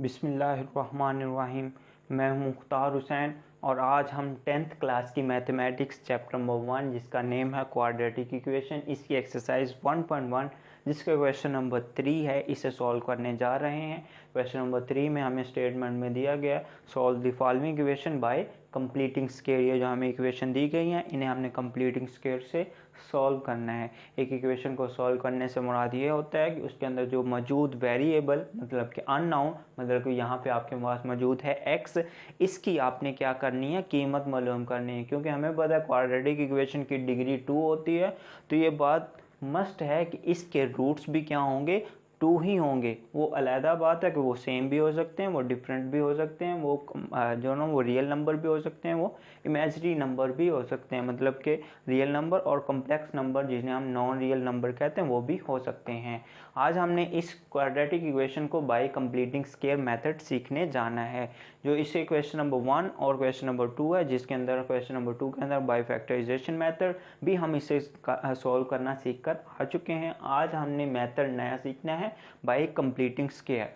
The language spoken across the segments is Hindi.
बिस्मिल्लाहिर्रहमानिर्रहीम। मैं हूं मुख्तार हुसैन और आज हम 10th क्लास की मैथमेटिक्स चैप्टर नंबर 1 जिसका नेम है क्वाड्रेटिक इक्वेशन, इसकी एक्सरसाइज 1.1 जिसका क्वेश्चन नंबर 3 है, इसे सॉल्व करने जा रहे हैं। क्वेश्चन नंबर 3 में हमें स्टेटमेंट में दिया गया solve the following equation by completing square. ये जो हमें इक्वेशन दी गई हैं इन्हें हमने कंप्लीटिंग स्क्वायर से सॉल्व करना है। एक इक्वेशन को सॉल्व करने से मुराद ये होता है कि उसके अंदर जो मौजूद वेरिएबल मतलब कि अननोन, मतलब कि यहाँ पे आपके पास मौजूद है x, इसकी आपने क्या करनी है, कीमत मालूम करनी है। क्योंकि हमें पता है क्वाड्रेटिक इक्वेशन की डिग्री 2 होती है, तो ये बात मस्ट है कि इसके रूट्स भी क्या होंगे, 2 ही होंगे। वो अलहदा बात है कि वो सेम भी हो सकते हैं, वो डिफरेंट भी हो सकते हैं, वो जो ना वो रियल नंबर भी हो सकते हैं, वो इमेजिनरी नंबर भी हो सकते हैं, मतलब कि रियल नंबर और कॉम्प्लेक्स नंबर जिन्हें हम नॉन रियल नंबर कहते हैं वो भी हो सकते हैं। आज हमने इस क्वाड्रेटिक इक्वेशन को बाय कंप्लीटिंग स्क्वायर मेथड सीखने जाना है, जो इसे क्वेश्चन नंबर 1 और क्वेश्चन नंबर 2 है, जिसके अंदर क्वेश्चन नंबर 2 के अंदर बाय फैक्टराइजेशन मेथड भी हम इसे सॉल्व करना सीख कर आ चुके हैं। आज हमने मेथड नया सीखना है बाय कंप्लीटिंग स्क्वायर।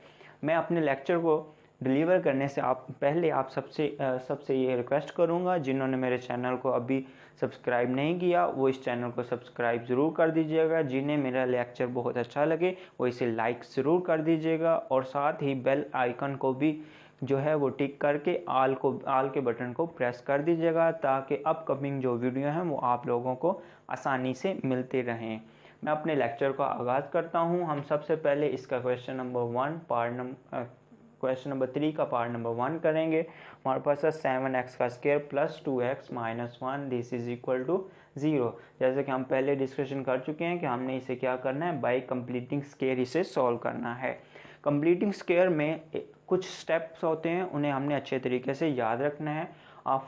मैं अपने लेक्चर को डिलीवर करने से पहले आप सबसे ये रिक्वेस्ट करूंगा, जिन्होंने मेरे चैनल को अभी सब्सक्राइब नहीं किया वो इस चैनल को सब्सक्राइब ज़रूर कर दीजिएगा। जिन्हें मेरा लेक्चर बहुत अच्छा लगे वो इसे लाइक ज़रूर कर दीजिएगा और साथ ही बेल आइकन को भी जो है वो टिक करके आल के बटन को प्रेस कर दीजिएगा, ताकि अपकमिंग जो वीडियो हैं वो आप लोगों को आसानी से मिलते रहें। मैं अपने लेक्चर का आगाज़ करता हूं। हम सबसे पहले इसका क्वेश्चन नंबर 3 का पार्ट नंबर 1 करेंगे। हमारे पास है 7x का square plus 2x minus 1 this is equal to 0। जैसे कि हम पहले डिस्कशन कर चुके हैं कि हमने इसे क्या करना है, बाय कंप्लीटिंग स्क्वायर इसे सॉल्व करना है। कंप्लीटिंग स्क्वायर में कुछ स्टेप्स होते हैं, उन्हें हमने अच्छे तरीके से याद रखना है।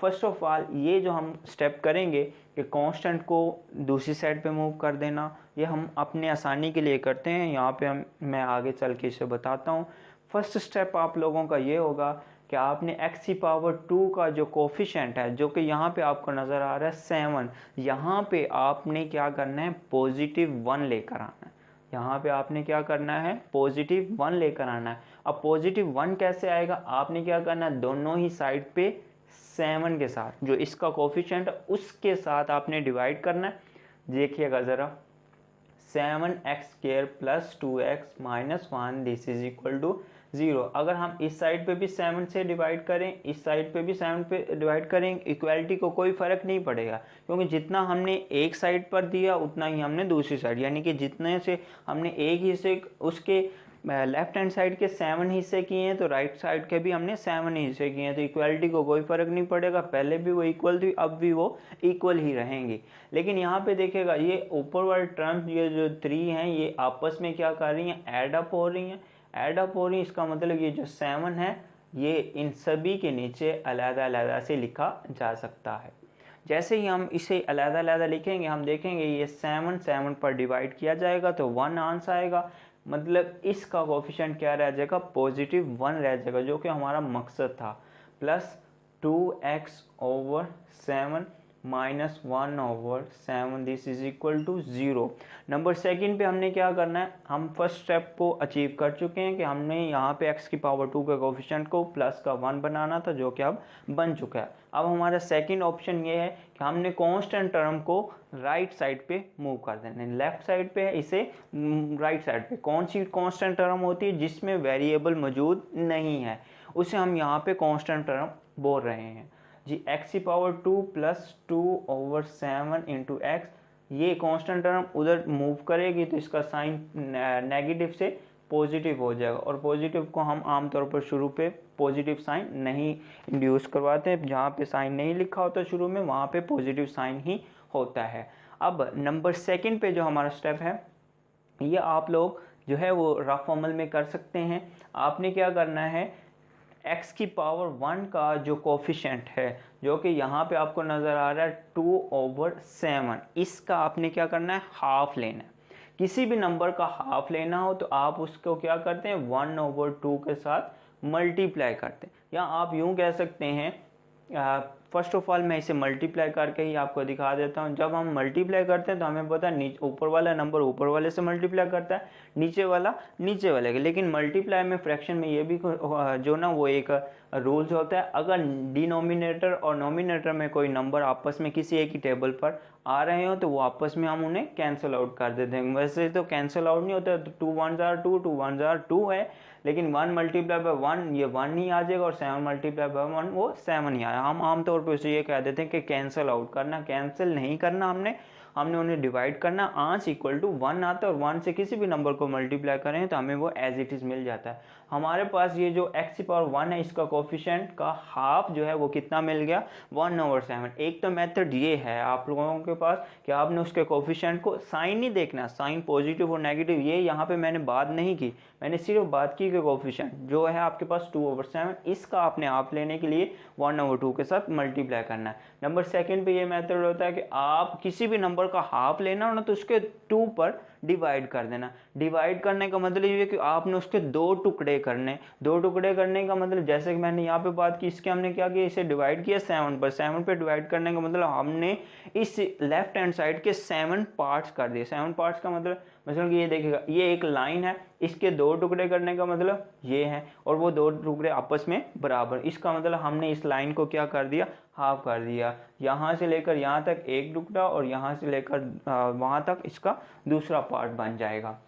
फर्स्ट ऑफ ऑल ये जो हम स्टेप करेंगे कि कांस्टेंट को दूसरी साइड पे मूव कर देना, ये हम अपने आसानी के लिए करते हैं। यहाँ पे मैं आगे चल के इसे बताता हूँ। फर्स्ट स्टेप आप लोगों का ये होगा कि आपने x की पावर 2 का जो कोफिशेंट है, जो कि यहाँ पे आपको नज़र आ रहा है 7, यहाँ पे आपने क्या करना है, पॉजिटिव 1 लेकर आना है। यहाँ पे आपने क्या करना है, पॉजिटिव 1 लेकर आना है। अब पॉजिटिव 1 कैसे आएगा, आपने क्या करना है, दोनों ही साइड पे 7 के साथ जो इसका कोफिशिएंट है उसके साथ आपने डिवाइड करना है। देखिएगा ज़रा, 7x square plus 2x minus 1 this is equal to 0। अगर हम इस साइड पे भी 7 से डिवाइड करें, इस साइड पे भी 7 पे डिवाइड करें, इक्वालिटी को कोई फ़र्क नहीं पड़ेगा, क्योंकि जितना हमने एक साइड पर दिया उतना ही हमने दूसरी साइड, यानी कि जितने से हमने एक हिस्से उसके लेफ्ट हैंड साइड के 7 हिस्से किए हैं तो राइट साइड के भी हमने 7 हिस्से किए हैं, तो इक्वालिटी को कोई फ़र्क नहीं पड़ेगा। पहले भी वो इक्वल थी, अब भी वो इक्वल ही रहेंगी। लेकिन यहाँ पे देखिएगा ये ऊपर वाले टर्म्स, ये जो 3 हैं ये आपस में क्या कर रही हैं, ऐड अप हो रही हैं। ऐड अप हो रही है इसका मतलब ये जो 7 है ये इन सभी के नीचे अलग-अलग से लिखा जा सकता है। जैसे ही हम इसे अलग-अलग लिखेंगे हम देखेंगे ये 7 पर डिवाइड किया जाएगा तो 1 आंसर आएगा, मतलब इसका कोफिशिएंट क्या रह जाएगा, पॉजिटिव 1 रह जाएगा, जो कि हमारा मकसद था। Plus 2x over 7 minus 1 over 7 this is equal to 0। Number second पे हमने क्या करना है, हम फर्स्ट स्टेप को अचीव कर चुके हैं कि हमने यहाँ पे x की पावर 2 के कोफिशिएंट को प्लस का 1 बनाना था, जो कि अब बन चुका है। अब हमारा सेकंड ऑप्शन ये है कि हमने कांस्टेंट टर्म को राइट साइड पे मूव कर देना है। लेफ्ट साइड पे है, इसे राइट साइड पे कौन सी कांस्टेंट टर्म होती है, जिसमें वेरिएबल मौजूद नहीं है, उसे हम यहाँ पे कांस्टेंट टर्म बोल रहे हैं जी। x की power 2 plus 2 over 7 into x, ये कांस्टेंट टर्म उधर मूव करेगी तो इसका साइन नेगेटिव से पॉजिटिव हो जाएगा, और पॉजिटिव को हम आमतौर पर शुरू पे पॉजिटिव साइन नहीं इंड्यूस करवाते हैं। जहाँ पे साइन नहीं लिखा होता शुरू में वहाँ पे पॉजिटिव साइन ही होता है। अब नंबर सेकंड पे जो हमारा स्टेप है ये आप लोग जो है वो रफ अमल में कर सकते हैं। आपने क्या करना है, x की पावर 1 का जो कोफिशिएंट है, जो कि यहाँ पे आपको नज़र आ रहा है 2 ओवर 7, इसका आपने क्या करना है, हाफ लेना है। किसी भी नंबर का हाफ लेना हो तो आप उसको क्या करते हैं, 1 ओवर 2 के साथ मल्टीप्लाई करते हैं, या आप यूँ कह सकते हैं फर्स्ट ऑफ ऑल मैं इसे मल्टीप्लाई करके ही आपको दिखा देता हूँ। जब हम मल्टीप्लाई करते हैं तो हमें पता है ऊपर वाला नंबर ऊपर वाले से मल्टीप्लाई करता है, नीचे वाला नीचे वाले के। लेकिन मल्टीप्लाई में फ्रैक्शन में ये भी जो ना वो एक रूल्स होता है, अगर डिनोमिनेटर और नोमिनेटर में कोई नंबर आपस में किसी एक ही टेबल पर आ रहे हो तो वो आपस में हम उन्हें कैंसिल आउट कर देते हैं। वैसे तो कैंसिल आउट नहीं होता, तो 2 1 जार 2 2 1 जार 2 है, लेकिन 1 मल्टीप्लाई बाय 1 ये 1 ही आ जाएगा और 7 मल्टीप्लाई बाय 1 वो 7 ही आया। हम आमतौर पर उसे ये कह देते हैं कि कैंसिल आउट करना, कैंसिल नहीं करना, हमने उन्हें डिवाइड करना। आंस इक्वल टू 1 आता है और 1 से किसी भी नंबर को मल्टीप्लाई करें तो हमें वो एज इट इज मिल जाता है। हमारे पास ये जो x की पावर 1 है इसका कोफिशिएंट का हाफ जो है वो कितना मिल गया, 1/7। एक तो मेथड ये है आप लोगों के पास कि आपने उसके कोफिशिएंट को साइन नहीं देखना, साइन पॉजिटिव और नेगेटिव ये यहाँ पे मैंने बात नहीं की, मैंने सिर्फ बात की कि कोफिशिएंट जो है आपके पास 2/7 इसका आपने आप लेने के लिए 1/2 के साथ मल्टीप्लाई करना है। नंबर सेकंड पे ये मेथड होता है कि आप किसी भी नंबर का हाफ लेना हो ना तो उसके 2 पर डिवाइड कर देना। डिवाइड करने का मतलब ये है कि आपने उसके 2 टुकड़े करने। 2 टुकड़े करने का मतलब जैसे कि मैंने यहाँ पे बात की, इसके हमने क्या किया, इसे डिवाइड किया 7 पर। 7 पे डिवाइड करने का मतलब हमने इस लेफ्ट हैंड साइड के 7 पार्ट्स कर दिए। 7 पार्ट्स का मतलब कि ये देखिएगा ये एक लाइन है, इसके 2 टुकड़े करने का मतलब ये है और वो 2 टुकड़े आपस में बराबर, इसका मतलब हमने इस लाइन को क्या कर दिया, हाफ कर दिया। यहाँ से लेकर यहाँ तक एक टुकड़ा और यहाँ से लेकर वहाँ तक इसका दूसरा पार्ट बन जाएगा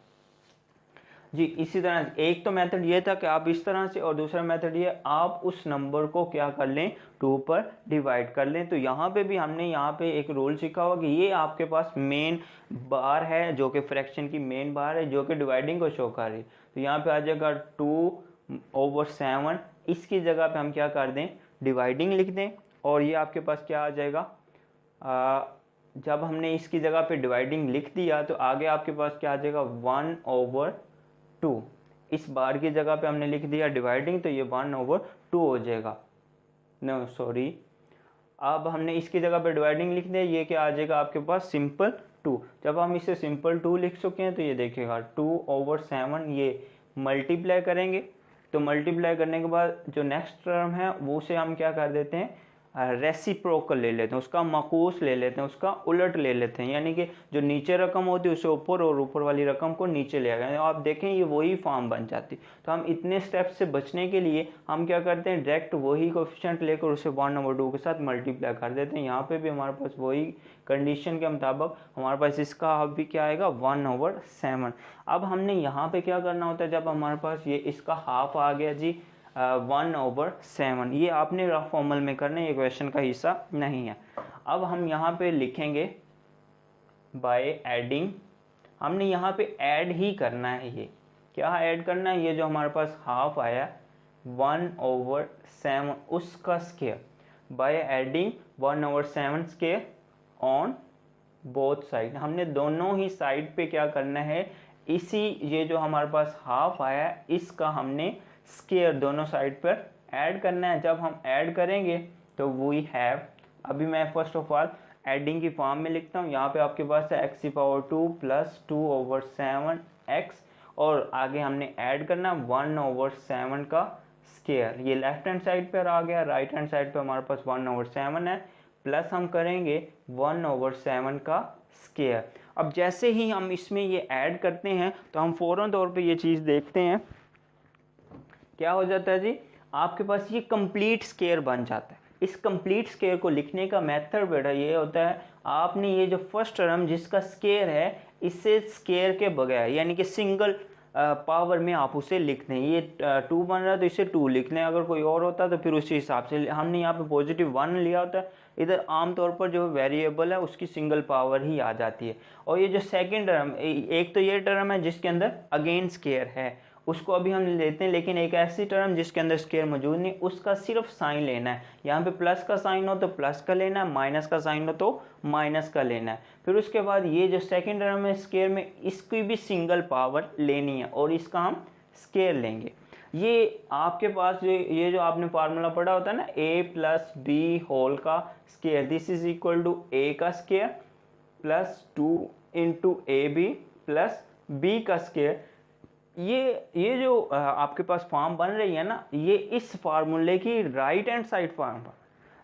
जी। इसी तरह एक तो मेथड ये था कि आप इस तरह से, और दूसरा मेथड ये आप उस नंबर को क्या कर लें, 2 पर डिवाइड कर लें। तो यहाँ पे भी हमने यहाँ पे एक रूल सीखा होगा कि ये आपके पास मेन बार है जो कि फ्रैक्शन की मेन बार है जो कि डिवाइडिंग को शो कर रही है। तो यहाँ पे आ जाएगा 2/7, इसकी जगह पे हम क्या कर दें, डिवाइडिंग लिख दें और ये आपके पास क्या आ जाएगा, जब हमने इसकी जगह पे डिवाइडिंग लिख दिया तो आगे आपके पास क्या आ जाएगा, 1/2। इस बार की जगह पे हमने लिख दिया डिवाइडिंग तो ये 1/2 हो जाएगा। नो सॉरी, अब हमने इसकी जगह पे डिवाइडिंग लिख दिया, ये क्या आ जाएगा आपके पास, सिंपल 2। जब हम इसे सिंपल 2 लिख चुके हैं तो ये देखिएगा 2/7 ये मल्टीप्लाई करेंगे। तो मल्टीप्लाई करने के बाद जो नेक्स्ट टर्म है वो उसे हम क्या कर देते हैं, रेसिप्रोकल ले लेते हैं, उसका माकूस ले लेते हैं, उसका उलट ले लेते हैं, यानी कि जो नीचे रकम होती है उसे ऊपर और ऊपर वाली रकम को नीचे ले आएगा। आप देखें ये वही फॉर्म बन जाती। तो हम इतने स्टेप से बचने के लिए हम क्या करते हैं, डायरेक्ट वही कोफिशिएंट लेकर उसे 1/2 के साथ मल्टीप्लाई कर देते हैं। यहाँ पे भी हमारे पास वही कंडीशन के मुताबिक हमारे पास इसका हाफ भी क्या आएगा, 1/7। अब हमने यहाँ पे क्या करना होता है, जब हमारे पास ये इसका हाफ आ गया जी 1/7, ये आपने रफ फॉर्मल में करना है, ये क्वेश्चन का हिस्सा नहीं है। अब हम यहाँ पे लिखेंगे बाय एडिंग, हमने यहाँ पे ऐड ही करना है। ये क्या ऐड करना है, ये जो हमारे पास हाफ आया 1/7 उसका square, by adding 1/7 square on both side. हमने दोनों ही साइड पे क्या करना है, इसी ये जो हमारे पास हाफ आया इसका हमने स्क्वायर दोनों साइड पर ऐड करना है। जब हम ऐड करेंगे तो वी हैव, अभी मैं फर्स्ट ऑफ ऑल एडिंग की फॉर्म में लिखता हूँ। यहाँ पे आपके पास है x⁴ प्लस 2/7 x और आगे हमने ऐड करना 1/7 का स्क्वायर। ये लेफ्ट हैंड साइड पर आ गया, राइट हैंड साइड पे हमारे पास 1/7 है, प्लस हम करेंगे 1/7 का स्क्वायर। अब जैसे ही हम इसमें ये ऐड करते हैं तो हम फौरन तौर पे ये चीज़ देखते हैं, क्या हो जाता है जी, आपके पास ये कंप्लीट स्क्वायर बन जाता है। इस कंप्लीट स्क्वायर को लिखने का मेथड बेटा ये होता है, आपने ये जो फर्स्ट टर्म जिसका स्क्वायर है इससे स्क्वायर के बगैर यानी कि सिंगल पावर में आप उसे लिख दें। ये 2 बन रहा है तो इसे 2 लिख लें, अगर कोई और होता तो फिर उसी हिसाब से हमने यहाँ पे पॉजिटिव 1 लिया होता है। इधर आमतौर पर जो वेरिएबल है उसकी सिंगल पावर ही आ जाती है। और ये जो सेकंड टर्म, एक तो ये टर्म है जिसके अंदर अगेन स्क्वायर है उसको अभी हम लेते हैं, लेकिन एक ऐसी टर्म जिसके अंदर स्क्वायर मौजूद नहीं उसका सिर्फ साइन लेना है। यहाँ पे प्लस का साइन हो तो प्लस का लेना है, माइनस का साइन हो तो माइनस का लेना है। फिर उसके बाद ये जो सेकंड टर्म है स्क्वायर में इसकी भी सिंगल पावर लेनी है और इसका हम स्क्वायर लेंगे। ये आपके पास ये जो आपने फार्मूला पढ़ा होता है ना, a + b होल का square, this is equal to a का square plus 2 × ab plus b का स्क्वायर। ये जो आपके पास फॉर्म बन रही है ना, ये इस फार्मूले की राइट हैंड साइड फॉर्म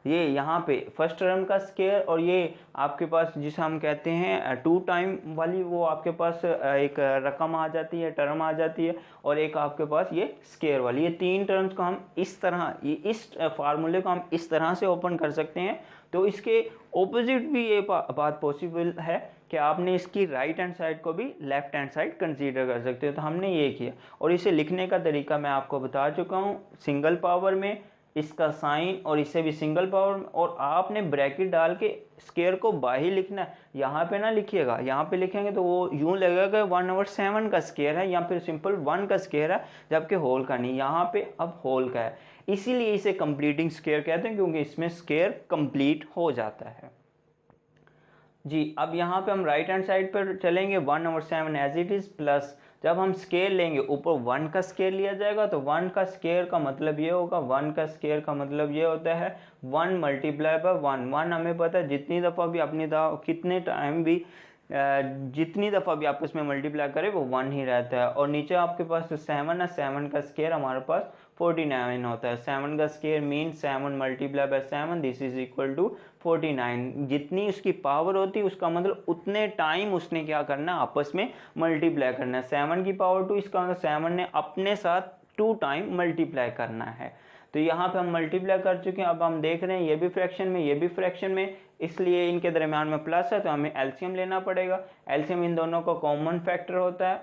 ये यहाँ पे फर्स्ट टर्म का स्केयर और ये आपके पास जिसे हम कहते हैं 2 टाइम वाली, वो आपके पास एक रकम आ जाती है, टर्म आ जाती है, और एक आपके पास ये स्केयर वाली। ये 3 टर्म्स को हम इस तरह, ये इस फार्मूले को हम इस तरह से ओपन कर सकते हैं। तो इसके ऑपोजिट भी ये बात पॉसिबल है कि आपने इसकी राइट हैंड साइड को भी लेफ्ट हैंड साइड कंसीडर कर सकते हो। तो हमने ये किया, और इसे लिखने का तरीका मैं आपको बता चुका हूँ, सिंगल पावर में इसका साइन और इसे भी सिंगल पावर में, और आपने ब्रैकेट डाल के स्केयर को बाहर लिखना है। यहाँ पे ना लिखिएगा, यहाँ पे लिखेंगे तो वो यूं लगेगा 1/7 का स्केयर है या फिर सिंपल 1 का स्केयर है, जबकि होल का नहीं, यहाँ पे अब होल का है। इसीलिए इसे कंप्लीटिंग स्केयर कहते हैं, क्योंकि इसमें स्केयर कंप्लीट हो जाता है जी। अब यहाँ पे हम राइट हैंड साइड पर चलेंगे, 1/7 एज इट इज, प्लस जब हम स्केयर लेंगे ऊपर 1 का स्केयर लिया जाएगा, तो 1 का स्केयर का मतलब ये होगा, 1 का स्केयर का मतलब ये होता है 1 मल्टीप्लाई बाय 1। 1 हमें पता है जितनी दफ़ा भी अपनी कितने टाइम भी जितनी दफ़ा भी आप इसमें मल्टीप्लाई करें वो 1 ही रहता है। और नीचे आपके पास 7 है, 7 का स्केयर हमारे पास 49 होता है। 7 का square mean 7 multiply by 7, this is equal to 49। जितनी उसकी पावर होती है उसका मतलब उतने टाइम उसने क्या करना है, आपस में मल्टीप्लाई करना है। 7 की पावर 2, इसका मतलब 7 ने अपने साथ 2 टाइम मल्टीप्लाई करना है। तो यहाँ पे हम मल्टीप्लाई कर चुके हैं। अब हम देख रहे हैं ये भी फ्रैक्शन में, ये भी फ्रैक्शन में, इसलिए इनके दरमियान में प्लस है, तो हमें एलसीएम लेना पड़ेगा। एलसीएम इन दोनों का कॉमन फैक्टर होता है,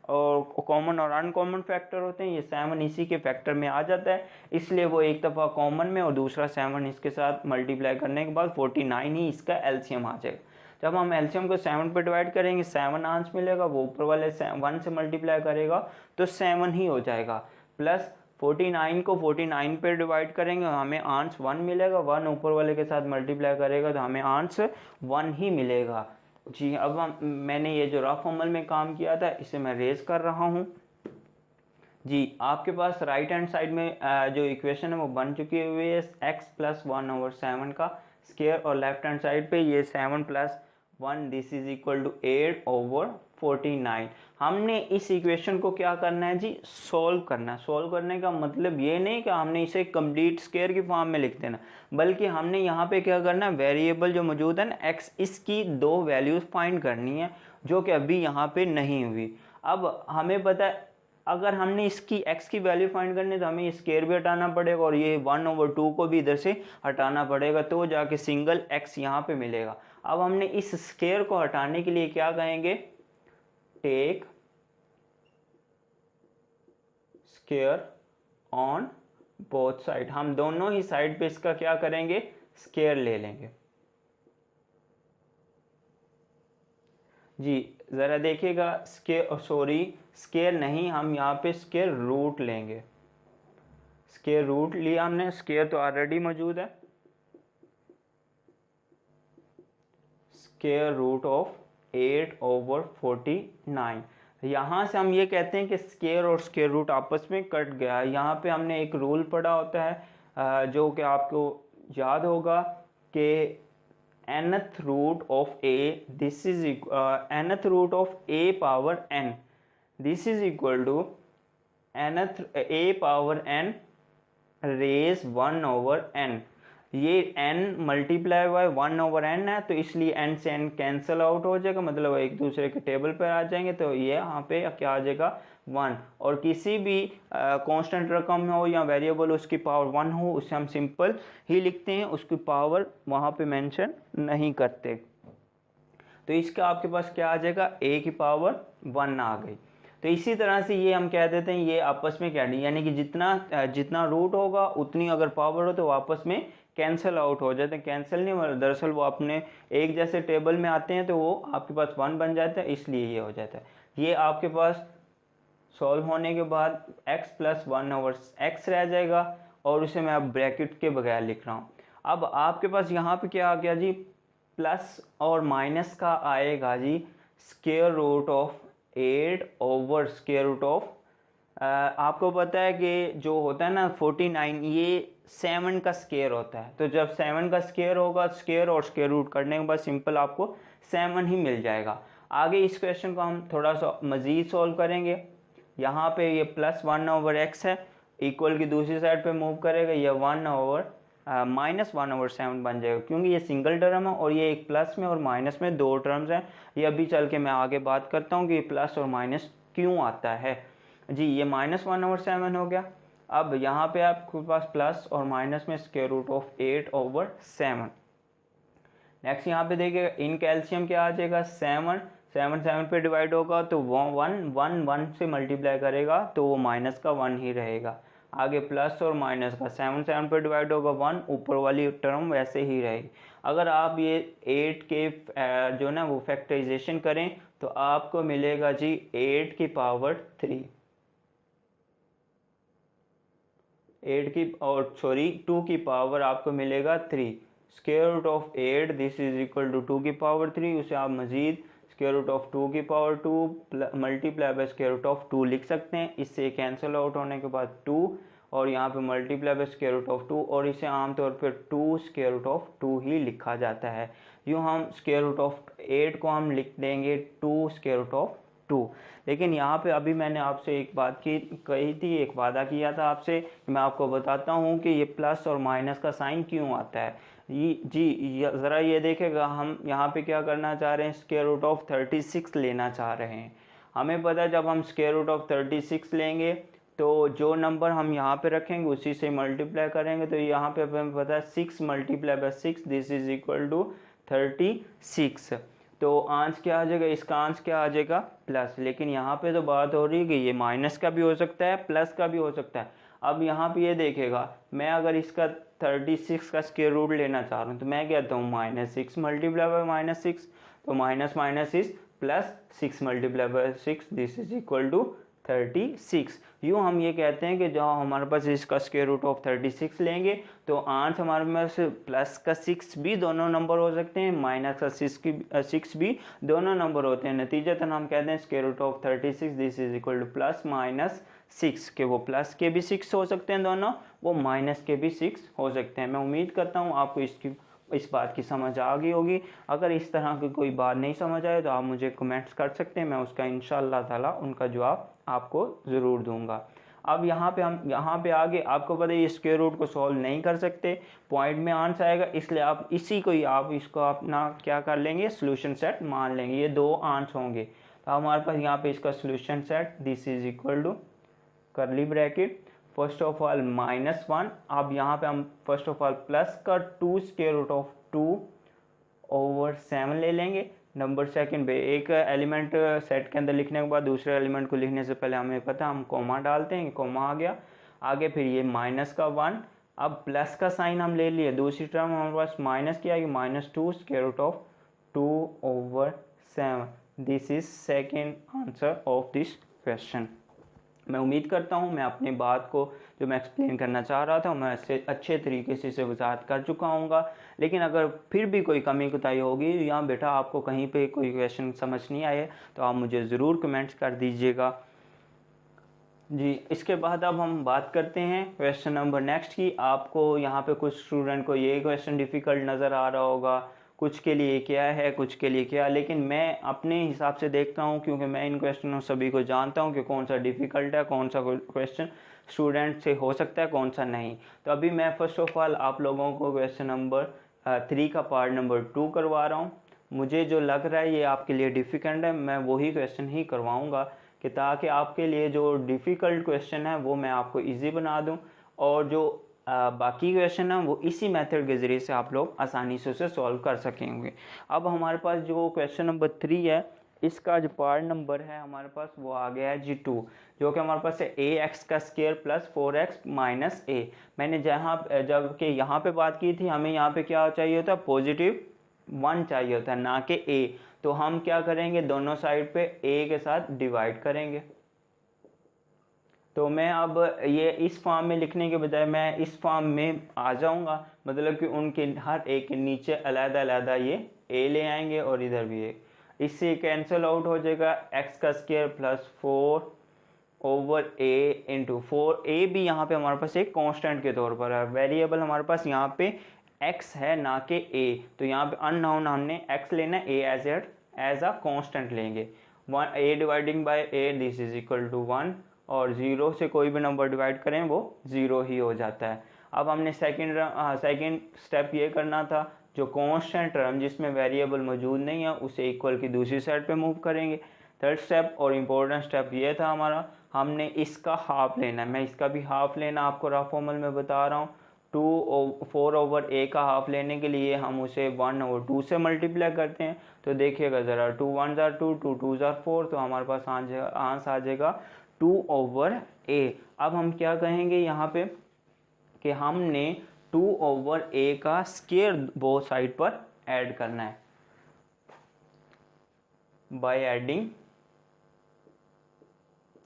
और कॉमन और अनकॉमन फैक्टर होते हैं। ये 7 इसी के फैक्टर में आ जाता है, इसलिए वो एक दफ़ा कॉमन में और दूसरा 7 इसके साथ मल्टीप्लाई करने के बाद 49 ही इसका एलसीएम आ जाएगा। जब हम एलसीएम को 7 पे डिवाइड करेंगे, 7 आंस मिलेगा, वो ऊपर वाले 1 से मल्टीप्लाई करेगा तो 7 ही हो जाएगा, प्लस 49 को 49 पे डिवाइड करेंगे, हमें आंस 1 मिलेगा, 1 ऊपर वाले के साथ मल्टीप्लाई करेगा तो हमें आंस 1 ही मिलेगा जी। अब मैंने ये जो रफ अमल में काम किया था इसे मैं रेज कर रहा हूँ जी। आपके पास राइट हैंड साइड में जो इक्वेशन है वो बन चुकी हुई है, x प्लस 1/7 का स्केयर, और लेफ्ट हैंड साइड पे ये 7 plus 1, this is equal to 8/49। हमने इस इक्वेशन को क्या करना है जी, सोल्व करना है। सोल्व करने का मतलब ये नहीं कि हमने इसे कंप्लीट स्केयर की फॉर्म में लिख देना, बल्कि हमने यहाँ पे क्या करना है, वेरिएबल जो मौजूद है ना x, इसकी 2 वैल्यूज फाइंड करनी है जो कि अभी यहाँ पे नहीं हुई। अब हमें पता है अगर हमने इसकी x की वैल्यू फाइंड करनी है तो हमें स्केयर भी हटाना पड़ेगा और ये 1/2 को भी इधर से हटाना पड़ेगा, तो जाके सिंगल x यहाँ पे मिलेगा। अब हमने इस स्केयर को हटाने के लिए क्या कहेंगे, take square on both side. हम दोनों ही साइड पे इसका क्या करेंगे, स्केयर ले लेंगे जी। जरा देखिएगा, स्केयर स्केयर नहीं, हम यहाँ पे स्केयर रूट लेंगे। स्केयर रूट लिया हमने, स्केयर तो ऑलरेडी मौजूद है, स्केयर रूट ऑफ 8/49। यहाँ से हम ये कहते हैं कि स्केयर और स्केयर रूट आपस में कट गया। यहाँ पे हमने एक रूल पढ़ा होता है जो कि आपको याद होगा कि nth root of a, this is nth root of a power n, this is equal to nth a power n raise 1/n। ये n मल्टीप्लाई बाय 1/n है, तो इसलिए n से n कैंसिल आउट हो जाएगा, मतलब एक दूसरे के टेबल पर आ जाएंगे, तो ये यहाँ पे क्या आ जाएगा 1। और किसी भी कांस्टेंट रकम हो या वेरिएबल उसकी पावर 1 हो, उसे हम सिंपल ही लिखते हैं, उसकी पावर वहाँ पे मेंशन नहीं करते। तो इसका आपके पास क्या आ जाएगा, a की पावर 1 आ गई। तो इसी तरह से ये हम कह देते हैं ये आपस में क्या, यानी कि जितना रूट होगा उतनी अगर पावर हो तो आपस में कैंसिल आउट हो जाते हैं। कैंसिल नहीं, दरअसल वो अपने एक जैसे टेबल में आते हैं, तो वो आपके पास 1 बन जाता है, इसलिए ये हो जाता है। ये आपके पास सॉल्व होने के बाद x प्लस 1/x रह जाएगा, और उसे मैं अब ब्रैकेट के बगैर लिख रहा हूँ। अब आपके पास यहाँ पे क्या आ गया जी, प्लस और माइनस का आएगा जी square root of 8 square root of, आपको पता है कि जो होता है ना 49, ये 7 का स्क्वायर होता है। तो जब 7 का स्क्वायर होगा, स्क्वायर और स्क्वायर रूट करने के बाद सिंपल आपको 7 ही मिल जाएगा। आगे इस क्वेश्चन को हम थोड़ा सा मज़ीद सॉल्व करेंगे। यहाँ पे ये प्लस 1/x है, इक्वल की दूसरी साइड पे मूव करेगा, ये 1/, -1/7 बन जाएगा, क्योंकि ये सिंगल टर्म है और ये एक प्लस में और माइनस में दो टर्म्स हैं। ये अभी चल के मैं आगे बात करता हूँ कि प्लस और माइनस क्यों आता है। जी ये -1/7 हो गया। अब यहाँ पे आपके पास प्लस और माइनस में √8/7। नेक्स्ट यहाँ पे देखिएगा इन कैल्शियम क्या आ जाएगा 7 7 7 पे डिवाइड होगा तो 1 से मल्टीप्लाई करेगा तो वो माइनस का 1 ही रहेगा। आगे प्लस और माइनस का 7 7 पे डिवाइड होगा 1, ऊपर वाली टर्म वैसे ही रहेगी। अगर आप ये 8 के जो ना वो फैक्टराइजेशन करें तो आपको मिलेगा जी 8 की पावर 3, 8 की और सॉरी 2 की पावर आपको मिलेगा 3। Square root of 8 this is equal to 2 की पावर 3, उसे आप मजीद स्क्वायर रूट ऑफ 2 की power 2 multiply by square root of 2 लिख सकते हैं। इससे कैंसिल आउट होने के बाद 2 और यहाँ पे multiply by square root of 2, और इसे आमतौर पर 2 स्क्वायर रूट ऑफ 2 ही लिखा जाता है। यूँ हम स्क्वायर रूट ऑफ 8 को हम लिख देंगे 2 स्क्वायर रूट ऑफ 2। लेकिन यहाँ पे अभी मैंने आपसे एक बात कही थी, एक वादा किया था आपसे कि मैं आपको बताता हूँ कि ये प्लस और माइनस का साइन क्यों आता है। ज़रा ये देखेगा, हम यहाँ पे क्या करना चाह रहे हैं, स्क्वायर रूट ऑफ 36 लेना चाह रहे हैं। हमें पता है जब हम स्क्वायर रूट ऑफ 36 लेंगे तो जो नंबर हम यहाँ पे रखेंगे उसी से मल्टीप्लाई करेंगे, तो यहाँ पे हमें पता है 6 multiply by 6 this is equal to 36। तो आंस क्या आ जाएगा, इसका आंस क्या आ जाएगा प्लस। लेकिन यहाँ पे तो बात हो रही है कि ये माइनस का भी हो सकता है प्लस का भी हो सकता है। अब यहाँ पे ये देखेगा, मैं अगर इसका 36 का स्क्वायर रूट लेना चाह रहा हूँ तो मैं कहता हूँ -6 मल्टीप्लाई बाय -6, तो minus minus is plus, 6 multiply by 6 this is equal to 36। यूँ हम ये कहते हैं कि जब हमारे पास इसका स्क्वायर रूट ऑफ 36 लेंगे तो आंस हमारे पास प्लस का 6 भी दोनों नंबर हो सकते हैं, माइनस का 6 भी दोनों नंबर होते हैं। नतीजतन हम कहते हैं square root of 36 this is equal to plus minus 6, के वो प्लस के भी 6 हो सकते हैं दोनों, वो माइनस के भी 6 हो सकते हैं। मैं उम्मीद करता हूँ आपको इस बात की समझ आ गई होगी। अगर इस तरह की कोई बात नहीं समझ आए तो आप मुझे कमेंट्स कर सकते हैं, मैं उसका इंशाअल्लाह ताला उनका जवाब आपको ज़रूर दूंगा। अब यहाँ पे आगे आपको पता है ये स्क्वायर रूट को सॉल्व नहीं कर सकते, पॉइंट में आंसर आएगा, इसलिए आप इसको अपना क्या कर लेंगे, सोल्यूशन सेट मान लेंगे। ये दो आंसर होंगे तो हमारे पास यहाँ पे इसका solution set this is equal to curly bracket first of all -1। अब यहाँ पे हम फर्स्ट ऑफ ऑल प्लस का 2 स्क्वायर रूट ऑफ 2/7 ले लेंगे। नंबर सेकंड पे एक एलिमेंट सेट के अंदर लिखने के बाद दूसरे एलिमेंट को लिखने से पहले हमें पता हम कॉमा डालते हैं, कॉमा आ गया। आगे फिर ये माइनस का 1, अब प्लस का साइन हम ले लिए, दूसरी टर्म हमारे पास माइनस की आएगी -2 square root of 2/7। This is second answer of this question. मैं उम्मीद करता हूँ मैं अपनी बात को जो मैं एक्सप्लेन करना चाह रहा था मैं इससे अच्छे तरीके से इसे वजाहत कर चुका हूँगा। लेकिन अगर फिर भी कोई कमी कोताही होगी या बेटा आपको कहीं पे कोई क्वेश्चन समझ नहीं आए तो आप मुझे ज़रूर कमेंट्स कर दीजिएगा। जी इसके बाद अब हम बात करते हैं क्वेश्चन नंबर नेक्स्ट की। आपको यहाँ पे कुछ स्टूडेंट को ये क्वेश्चन डिफ़िकल्ट नज़र आ रहा होगा, कुछ के लिए क्या है कुछ के लिए क्या, लेकिन मैं अपने हिसाब से देखता हूँ क्योंकि मैं इन क्वेश्चनों सभी को जानता हूँ कि कौन सा डिफ़िकल्ट है, कौन सा क्वेश्चन स्टूडेंट से हो सकता है, कौन सा नहीं। तो अभी मैं फर्स्ट ऑफ ऑल आप लोगों को क्वेश्चन नंबर 3 का पार्ट नंबर 2 करवा रहा हूँ। मुझे जो लग रहा है ये आपके लिए डिफ़िकल्ट है, मैं वही क्वेश्चन ही करवाऊँगा कि ताकि आपके लिए जो डिफ़िकल्ट क्वेश्चन है वो मैं आपको ईजी बना दूँ और जो बाकी क्वेश्चन है वो इसी मेथड के ज़रिए से आप लोग आसानी से उसे सॉल्व कर सकेंगे। अब हमारे पास जो क्वेश्चन नंबर 3 है इसका जो पार्ट नंबर है हमारे पास वो आ गया है G2, जो कि हमारे पास है ax का square plus 4x minus a। मैंने जब कि यहाँ पे बात की थी हमें यहाँ पे क्या चाहिए होता है +1 चाहिए होता है ना कि a, तो हम क्या करेंगे दोनों साइड पे a के साथ डिवाइड करेंगे। तो मैं अब ये इस फॉर्म में लिखने के बजाय मैं इस फॉर्म में आ जाऊंगा, मतलब कि उनके हर एक के नीचे अलग-अलग ये a ले आएंगे और इधर भी एक, इससे कैंसिल आउट हो जाएगा x का square plus 4/a into 4a भी यहाँ पे हमारे पास एक कांस्टेंट के तौर पर है, वेरिएबल हमारे पास यहाँ पे x है ना कि a, तो यहाँ पे अननोन हमने x लेना है, a एज अ कांस्टेंट लेंगे। a dividing by a this is equal to 1 और 0 से कोई भी नंबर डिवाइड करें वो 0 ही हो जाता है। अब हमने सेकंड स्टेप ये करना था, जो कांस्टेंट टर्म जिसमें वेरिएबल मौजूद नहीं है उसे इक्वल की दूसरी साइड पे मूव करेंगे। थर्ड स्टेप और इम्पोर्टेंट स्टेप ये था हमारा, हमने इसका हाफ लेना है। मैं इसका भी हाफ लेना आपको रफ फॉर्मल में बता रहा हूँ। 4/a का हाफ लेने के लिए हम उसे 1/2 से मल्टीप्लाई करते हैं। तो देखिएगा ज़रा, 2 1 ज़ार 2, 2 2 ज़ार 4, तो हमारे पास आंसर आ जाएगा 2/a। अब हम क्या कहेंगे यहाँ पे कि हमने 2/a का स्क्वायर बोथ साइड पर ऐड करना है बाय एडिंग,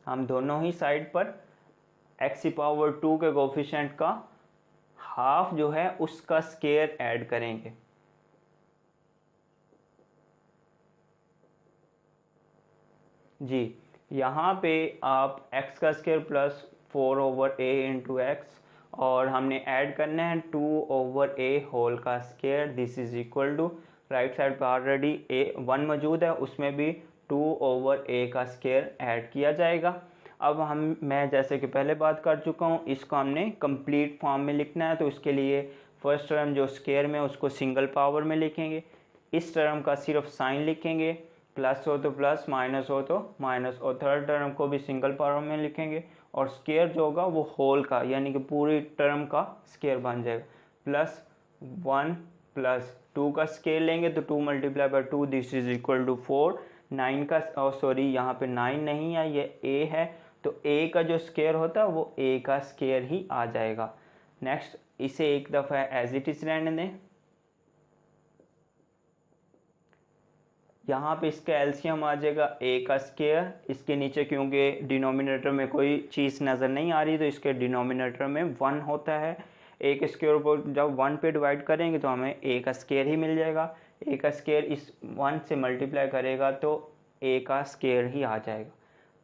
हम दोनों ही साइड पर x⁴ के कोफिशिएंट का हाफ जो है उसका स्क्वायर ऐड करेंगे। जी, यहाँ पे आप x का square plus 4/a into x, और हमने ऐड करना है 2/a होल का square. This is equal to, right side पर ऑलरेडी a1 मौजूद है, उसमें भी 2/a का स्क्वायर ऐड किया जाएगा। अब मैं जैसे कि पहले बात कर चुका हूँ, इसको हमने कंप्लीट फॉर्म में लिखना है। तो उसके लिए फर्स्ट टर्म जो स्क्वायर में उसको सिंगल पावर में लिखेंगे, इस टर्म का सिर्फ साइन लिखेंगे, प्लस हो तो प्लस, माइनस हो तो माइनस, और थर्ड टर्म को भी सिंगल पावर में लिखेंगे, और स्क्वायर जो होगा वो होल का यानी कि पूरी टर्म का स्क्वायर बन जाएगा। प्लस 1 प्लस 2 का स्क्वायर लेंगे तो 2 × 2, दिस इज इक्वल टू 4। 9 का सॉरी यहाँ पे 9 नहीं है, ये a है, तो a का जो स्क्वायर होता है वो a का स्क्वायर ही आ जाएगा। नेक्स्ट, इसे एक दफ़ा एज इट इज रहने दें। यहाँ पे इसका एलसीएम आ जाएगा a का स्क्वायर, इसके नीचे क्योंकि डिनोमिनेटर में कोई चीज़ नज़र नहीं आ रही तो इसके डिनोमिनेटर में 1 होता है। a के स्क्वायर को जब 1 पे डिवाइड करेंगे तो हमें a का स्क्वायर ही मिल जाएगा। a का स्क्वायर इस 1 से मल्टीप्लाई करेगा तो a का स्क्वायर ही आ जाएगा।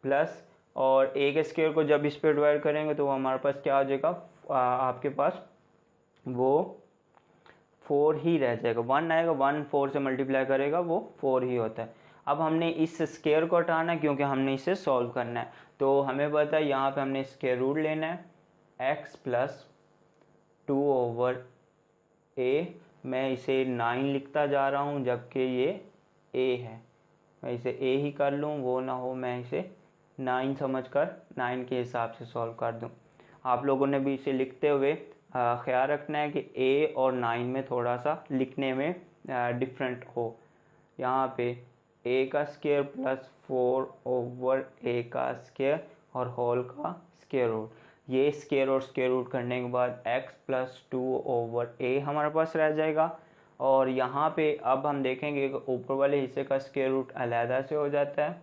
प्लस, और a के स्क्वायर को जब इस पे डिवाइड करेंगे तो हमारे पास क्या आ जाएगा, आपके पास वो 4 ही रह जाएगा। 1 आएगा, 1 4 से मल्टीप्लाई करेगा वो 4 ही होता है। अब हमने इस स्क्वायर को हटाना है क्योंकि हमने इसे सॉल्व करना है। तो हमें पता है यहाँ पे हमने स्क्वायर रूट लेना है x प्लस 2/a। मैं इसे 9 लिखता जा रहा हूँ जबकि ये a है, मैं इसे a ही कर लूँ, वो ना हो मैं इसे 9 समझकर 9 के हिसाब से सॉल्व कर दूँ। आप लोगों ने भी इसे लिखते हुए ख्याल रखना है कि a और 9 में थोड़ा सा लिखने में डिफरेंट हो। यहाँ पे a का स्क्वायर प्लस 4/a का स्क्वायर और होल का स्क्वायर रूट, ये स्क्वायर और स्क्वायर रूट करने के बाद x प्लस 2/a हमारे पास रह जाएगा। और यहाँ पे अब हम देखेंगे कि ऊपर वाले हिस्से का स्क्वायर रूट अलहदा से हो जाता है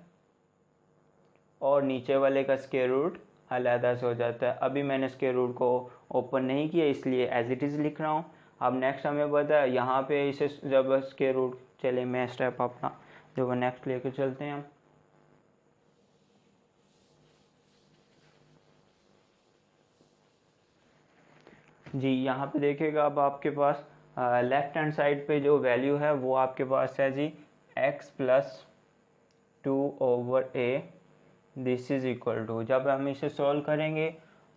और नीचे वाले का स्क्वायर रूट अलहदा से हो जाता है। अभी मैंने स्क्वायर रूट को ओपन नहीं किया इसलिए एज इट इज़ लिख रहा हूँ। अब नेक्स्ट हमें पता है यहाँ पे इसे जब स्क्वायर रूट, चले मैं स्टेप अपना जो वो नेक्स्ट लेके चलते हैं हम। जी, यहाँ पे देखिएगा अब आपके पास लेफ्ट हैंड साइड पे जो वैल्यू है वो आपके पास है जी x plus 2/a। This is equal to, जब हम इसे सॉल्व करेंगे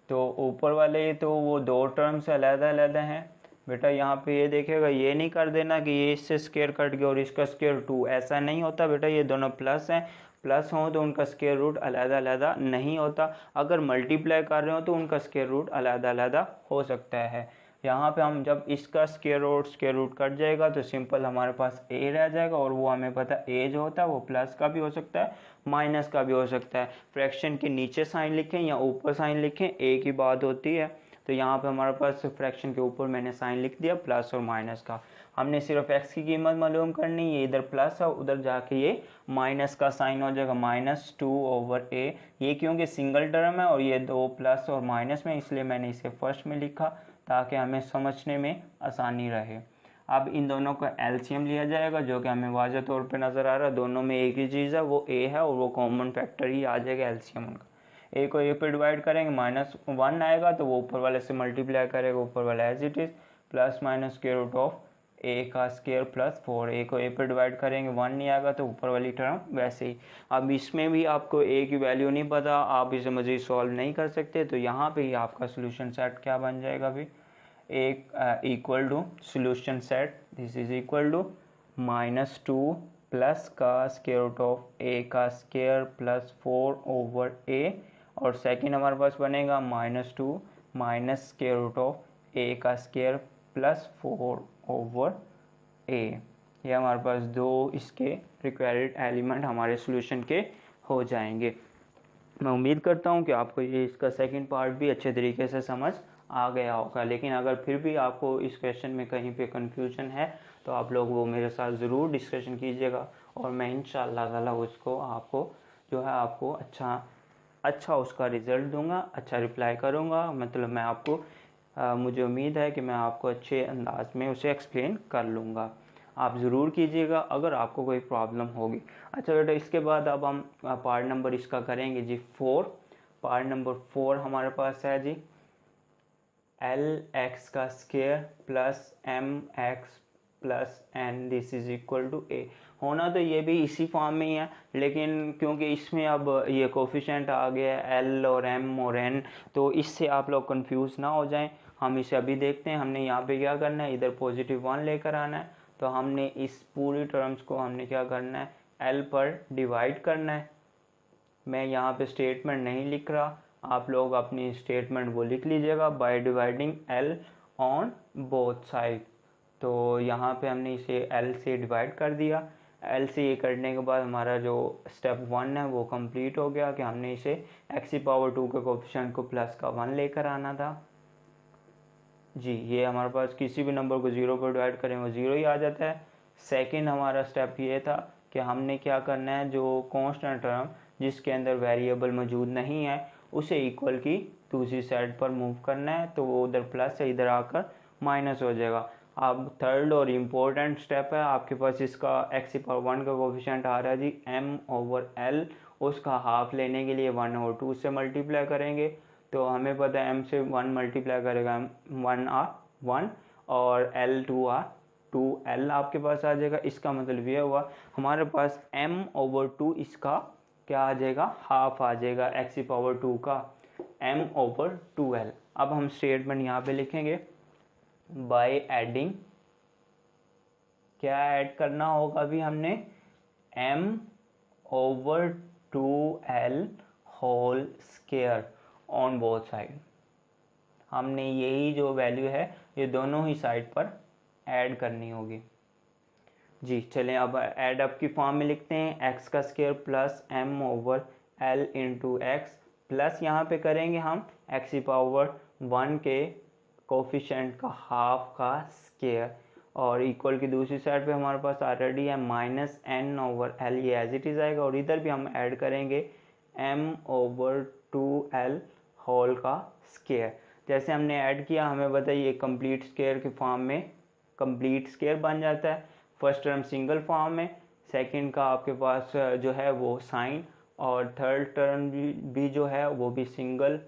तो ऊपर वाले तो वो दो टर्म्स अलग-अलग हैं बेटा। यहाँ पे ये देखिएगा, ये नहीं कर देना कि ये इससे स्क्वायर कट गया और इसका स्क्वायर 2, ऐसा नहीं होता बेटा। ये दोनों प्लस हैं, प्लस हो तो उनका स्क्वायर रूट अलग-अलग नहीं होता। अगर मल्टीप्लाई कर रहे हो तो उनका स्क्वायर रूट अलग-अलग हो सकता है। यहाँ पे हम जब इसका स्क्वायर रूट कट जाएगा तो सिंपल हमारे पास a रह जाएगा, और वो हमें पता है a जो होता है वो प्लस का भी हो सकता है माइनस का भी हो सकता है। फ्रैक्शन के नीचे साइन लिखें या ऊपर साइन लिखें, एक ही बात होती है। तो यहाँ पे हमारे पास फ्रैक्शन के ऊपर मैंने साइन लिख दिया प्लस और माइनस का। हमने सिर्फ x की कीमत मालूम करनी है, इधर प्लस है उधर जाके ये माइनस का साइन हो जाएगा, -2/a। ये क्योंकि सिंगल टर्म है और ये दो प्लस और माइनस में, इसलिए मैंने इसे फर्स्ट में लिखा ताकि हमें समझने में आसानी रहे। अब इन दोनों का एलसीएम लिया जाएगा जो कि हमें वाज़ह तौर पे नज़र आ रहा है, दोनों में एक ही चीज़ है, वो a है और वो कॉमन फैक्टर ही आ जाएगा एलसीएम उनका। a को a पे डिवाइड करेंगे -1 आएगा तो वो ऊपर वाले से मल्टीप्लाई करेगा, ऊपर वाला as it is plus minus square root of a का स्क्वायर प्लस 4। a को a पे डिवाइड करेंगे 1 नहीं आएगा तो ऊपर वाली टर्म वैसे ही। अब इसमें भी आपको a की वैल्यू नहीं पता, आप इसे मज़ीद सॉल्व नहीं कर सकते, तो यहाँ पे ही आपका सोल्यूशन सेट क्या बन जाएगा अभी, एक equal to solution set this is equal to -2 plus का स्क्वायर रूट ऑफ ए का स्क्वायर प्लस 4 ओवर ए, और सेकंड हमारे पास बनेगा -2 minus square root of a का स्क्वायर प्लस 4 ओवर ए। ये हमारे पास दो इसके रिक्वायर्ड एलिमेंट हमारे सॉल्यूशन के हो जाएंगे। मैं उम्मीद करता हूँ कि आपको ये इसका सेकंड पार्ट भी अच्छे तरीके से समझ आ गया होगा, लेकिन अगर फिर भी आपको इस क्वेश्चन में कहीं पे कंफ्यूजन है तो आप लोग वो मेरे साथ ज़रूर डिस्कशन कीजिएगा, और मैं इंशाअल्लाह ताला उसको आपको जो है आपको अच्छा उसका रिज़ल्ट दूंगा, अच्छा रिप्लाई करूंगा। मतलब मैं आपको मुझे उम्मीद है कि मैं आपको अच्छे अंदाज में उसे एक्सप्लेन कर लूँगा। आप ज़रूर कीजिएगा अगर आपको कोई प्रॉब्लम होगी। अच्छा बेटा, इसके बाद अब हम पार्ट नंबर इसका करेंगे जी 4। पार्ट नंबर 4 हमारे पास है जी Lx का square plus mx plus n this is equal to a। होना तो ये भी इसी फॉर्म में ही है, लेकिन क्योंकि इसमें अब ये कोफिशेंट आ गया है l और m और n, तो इससे आप लोग कंफ्यूज ना हो जाएं। हम इसे अभी देखते हैं। हमने यहाँ पे क्या करना है, इधर +1 लेकर आना है, तो हमने इस पूरी टर्म्स को हमने क्या करना है, l पर डिवाइड करना है। मैं यहाँ पे स्टेटमेंट नहीं लिख रहा, आप लोग अपनी स्टेटमेंट वो लिख लीजिएगा by dividing l on both side. तो यहाँ पे हमने इसे l से डिवाइड कर दिया। l से ये करने के बाद हमारा जो स्टेप 1 है वो कंप्लीट हो गया कि हमने इसे x⁻2 के कोफिशिएंट को प्लस का 1 लेकर आना था जी। ये हमारे पास किसी भी नंबर को 0 पर डिवाइड करें वो 0 ही आ जाता है। सेकंड हमारा स्टेप ये था कि हमने क्या करना है, जो कांस्टेंट टर्म जिसके अंदर वेरिएबल मौजूद नहीं है उसे इक्वल की दूसरी साइड पर मूव करना है, तो वो उधर प्लस है इधर आकर माइनस हो जाएगा। अब थर्ड और इम्पोर्टेंट स्टेप है, आपके पास इसका x⁻1 का कोफिशिएंट आ रहा है जी m/l, उसका हाफ लेने के लिए 1/2 से मल्टीप्लाई करेंगे। तो हमें पता है m से 1 मल्टीप्लाई करेगा 1 और l 2 आपके पास आ जाएगा। इसका मतलब ये हुआ हमारे पास m/2 इसका क्या आ जाएगा, हाफ आ जाएगा x⁻2 का m/2l। अब हम स्टेटमेंट यहाँ पे लिखेंगे बाय एडिंग, क्या ऐड करना होगा अभी हमने, m/2l whole square on both side. हमने यही जो वैल्यू है ये दोनों ही साइड पर ऐड करनी होगी जी। चलें अब ऐड अप की फॉर्म में लिखते हैं, x का square plus m/l into x plus यहाँ पे करेंगे हम x⁻1 के कोफिशिएंट का हाफ का स्क्वायर, और इक्वल की दूसरी साइड पे हमारे पास ऑलरेडी है -n/l, ये एज इट इज़ आएगा, और इधर भी हम ऐड करेंगे m/2l होल का स्क्वायर। जैसे हमने ऐड किया हमें बताइए कंप्लीट स्क्वायर के फॉर्म में कंप्लीट स्क्वायर बन जाता है। फर्स्ट टर्म सिंगल फॉर्म में, सेकंड का आपके पास जो है वो साइन, और थर्ड टर्म भी जो है वो भी सिंगल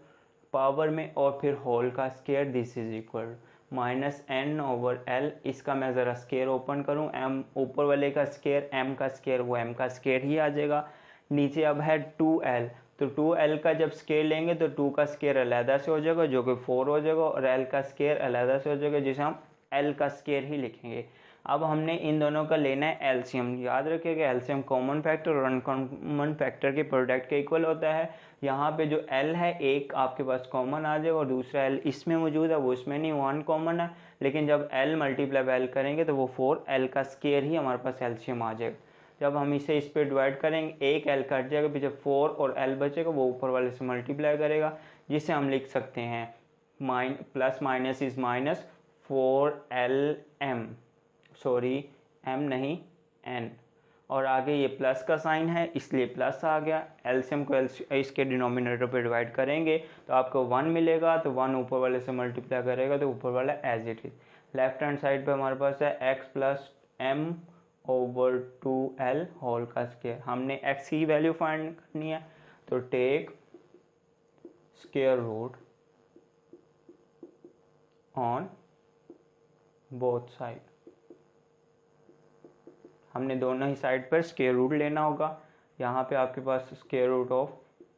पावर में, और फिर होल का square this is equal -n/l। इसका मैं ज़रा स्क्वायर ओपन करूं, m ऊपर वाले का स्क्वायर m का स्क्वायर वो m का स्क्वायर ही आ जाएगा। नीचे अब है 2l, तो 2l का जब स्क्वायर लेंगे तो 2 का स्क्वायर अलहदा से हो जाएगा जो कि 4 हो जाएगा, और l का स्क्वायर अलहदा से हो जाएगा जिसे हम l का स्क्वायर ही लिखेंगे। अब हमने इन दोनों का लेना है एलसीएम। याद रखिएगा एलसीएम कॉमन फैक्टर और अनकॉमन फैक्टर के प्रोडक्ट के इक्वल होता है। यहाँ पे जो एल है एक आपके पास कॉमन आ जाएगा और दूसरा एल इसमें मौजूद है वो इसमें नहीं, वन कॉमन है, लेकिन जब एल मल्टीप्लाई बाय एल करेंगे तो वो 4l का स्क्वायर ही हमारे पास एलसीएम आ जाएगा। जब हम इसे इस पर डिवाइड करेंगे एक एल कट जाएगा, पीछे 4 और एल बचेगा, वो ऊपर वाले से मल्टीप्लाई करेगा, जिसे हम लिख सकते हैं plus minus is minus 4lm, sorry m नहीं n, और आगे ये प्लस का साइन है इसलिए प्लस आ गया। एलसीएम को इसके डिनोमिनेटर पे डिवाइड करेंगे तो आपको 1 मिलेगा, तो 1 ऊपर वाले से मल्टीप्लाई करेगा तो ऊपर वाला as it is. Left hand side पे हमारे पास है x प्लस m/2l होल का स्क्वायर। हमने x की वैल्यू फाइंड करनी है, तो take square root on both side. हमने दोनों ही साइड पर स्क्वायर रूट लेना होगा। यहाँ पे आपके पास square root of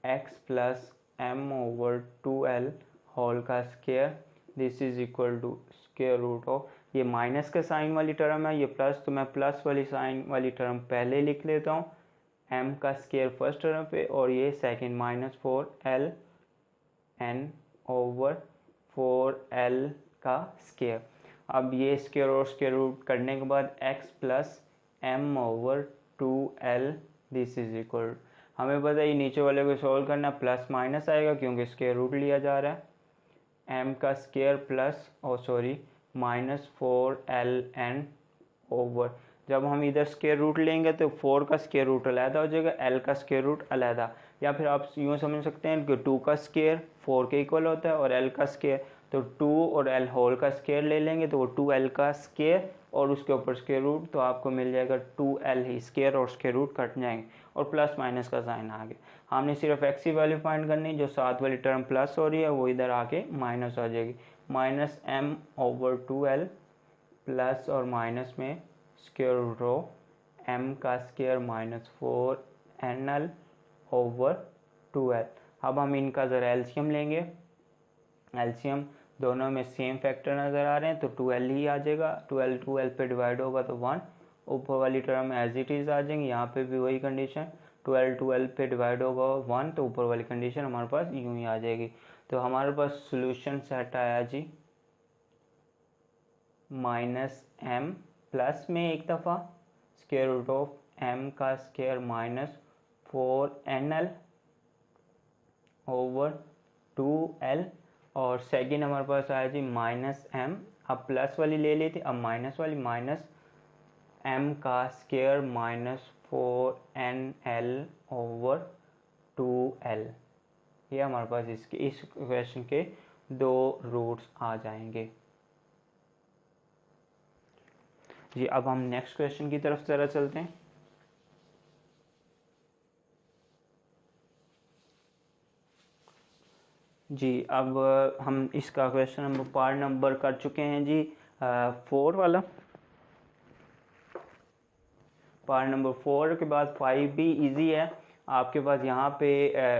x plus m/2l whole का square this is equal to square root of, ये माइनस का साइन वाली टर्म है, ये प्लस, तो मैं प्लस वाली साइन वाली टर्म पहले लिख लेता हूँ, m का स्क्वायर फर्स्ट टर्म पे और ये second minus 4l n over 4l का स्क्वायर। अब ये स्क्वायर और स्क्वायर रूट करने के बाद x plus m over 2l this is equal, हमें पता है ये नीचे वाले को सॉल्व करना, प्लस माइनस आएगा क्योंकि स्क्वायर रूट लिया जा रहा है, m का square plus minus 4ln over, जब हम इधर स्क्वायर रूट लेंगे तो 4 का स्क्वायर रूट अलहदा हो जाएगा, l का स्क्वायर रूट अलहदा, या फिर आप यूँ समझ सकते हैं कि 2 का स्क्वायर 4 के इक्वल होता है और l का स्क्वायर, तो 2 और l होल का स्क्वायर ले लेंगे तो वो 2l का स्क्वायर और उसके ऊपर स्क्वायर रूट, तो आपको मिल जाएगा 2l ही, स्क्वायर और स्क्वायर रूट कट जाएंगे और प्लस माइनस का साइन आ गया। हमने सिर्फ x की वैल्यू फाइंड करनी, जो साथ वाली टर्म प्लस हो रही है वो इधर आके माइनस आ जाएगी, minus m over 2l plus और माइनस में स्क्वायर रूट ऑफ m का square minus 4nl over 2l। अब हम इनका ज़रा एलसीएम लेंगे, एलसीएम दोनों में सेम फैक्टर नज़र आ रहे हैं तो 2l ही आ जाएगा, 2l 2l पे डिवाइड होगा तो 1, ऊपर वाली टर्म एज इट इज़ आ जाएंगी, यहाँ पे भी वही कंडीशन, 12 12 पे डिवाइड होगा 1 तो ऊपर वाली कंडीशन हमारे पास यूँ ही आ जाएगी। तो हमारे पास सोल्यूशन सेट आया जी माइनस m प्लस में एक दफ़ा स्क्वायर रूट ऑफ m का square minus 4nl over 2l, और सेकेंड हमारे पास आया जी माइनस m, अब प्लस वाली ले ली थी, अब माइनस वाली, माइनस m का square minus 4nl over 2l, ये हमारे पास इसके इस क्वेश्चन के दो रूट्स आ जाएंगे जी। अब हम नेक्स्ट क्वेश्चन की तरफ ज़रा चलते हैं जी। अब हम इसका क्वेश्चन नंबर पार्ट नंबर कर चुके हैं जी 4 वाला, पार्ट नंबर 4 के बाद 5 भी इजी है, आपके पास यहाँ पे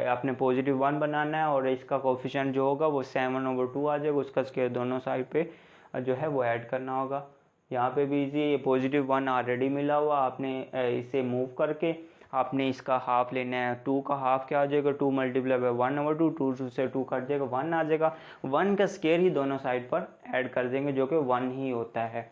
आपने पॉजिटिव 1 बनाना है और इसका कोफिशिएंट जो होगा वो 7 ओवर 2 आ जाएगा, उसका स्क्वायर दोनों साइड पे जो है वो ऐड करना होगा। यहाँ पे भी इजी है, ये पॉजिटिव 1 ऑलरेडी मिला हुआ, आपने इसे मूव करके आपने इसका हाफ लेना है, 2 का हाफ क्या आ जाएगा, 2 मल्टीप्लाई बाई 1 ओवर 2, 2 से 2 कट जाएगा, 1 आ जाएगा, 1 का स्क्वायर ही दोनों साइड पर ऐड कर देंगे जो कि 1 ही होता है।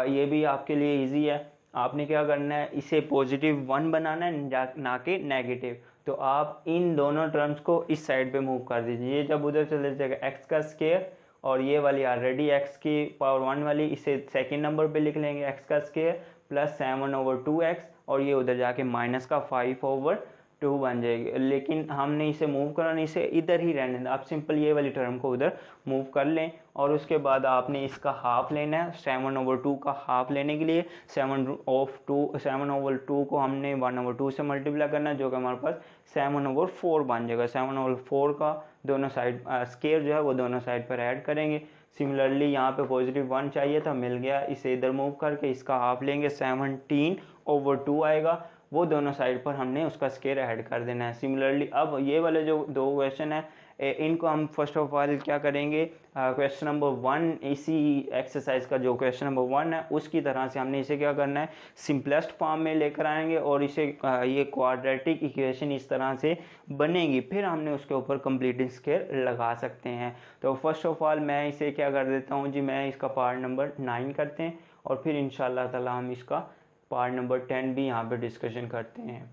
ये भी आपके लिए इजी है, आपने क्या करना है, इसे पॉजिटिव 1 बनाना है ना कि नेगेटिव, तो आप इन दोनों टर्म्स को इस साइड पे मूव कर दीजिए, ये जब उधर चले जाएगा x का स्क्वायर और ये वाली ऑलरेडी x की पावर 1 वाली, इसे सेकंड नंबर पे लिख लेंगे x का स्क्वायर प्लस 7 ओवर 2x, और ये उधर जाके माइनस का 5 ओवर 2 बन जाएगी, लेकिन हमने इसे मूव करना, इसे इधर ही रहने दें, आप सिंपल ये वाली टर्म को उधर मूव कर लें और उसके बाद आपने इसका हाफ लेना है, 7 ओवर 2 का हाफ लेने के लिए 7 ओवर 2 को हमने 1 ओवर 2 से मल्टीप्लाई करना है जो कि हमारे पास 7 ओवर 4 बन जाएगा, 7 ओवर 4 का दोनों साइड स्क्वायर जो है वो दोनों साइड पर ऐड करेंगे। सिमिलरली यहाँ पे पॉजिटिव 1 चाहिए था, मिल गया, इसे इधर मूव करके इसका हाफ लेंगे, 17 ओवर 2 आएगा, वो दोनों साइड पर हमने उसका स्क्वायर ऐड कर देना है। सिमिलरली अब ये वाले जो दो क्वेश्चन है इनको हम फर्स्ट ऑफ ऑल क्या करेंगे, क्वेश्चन नंबर 1 इसी एक्सरसाइज का जो क्वेश्चन नंबर 1 है उसकी तरह से हमने इसे क्या करना है, सिंपलेस्ट फॉर्म में लेकर आएंगे और इसे ये क्वाड्रेटिक इक्वेशन इस तरह से बनेगी, फिर हमने उसके ऊपर कंप्लीटिंग स्क्वायर लगा सकते हैं। तो फर्स्ट ऑफ ऑल मैं इसे क्या कर देता हूँ जी, मैं इसका पार्ट नंबर 9 करते हैं और फिर इंशाल्लाह ताला हम इसका पार्ट नंबर 10 भी यहाँ पे डिस्कशन करते हैं।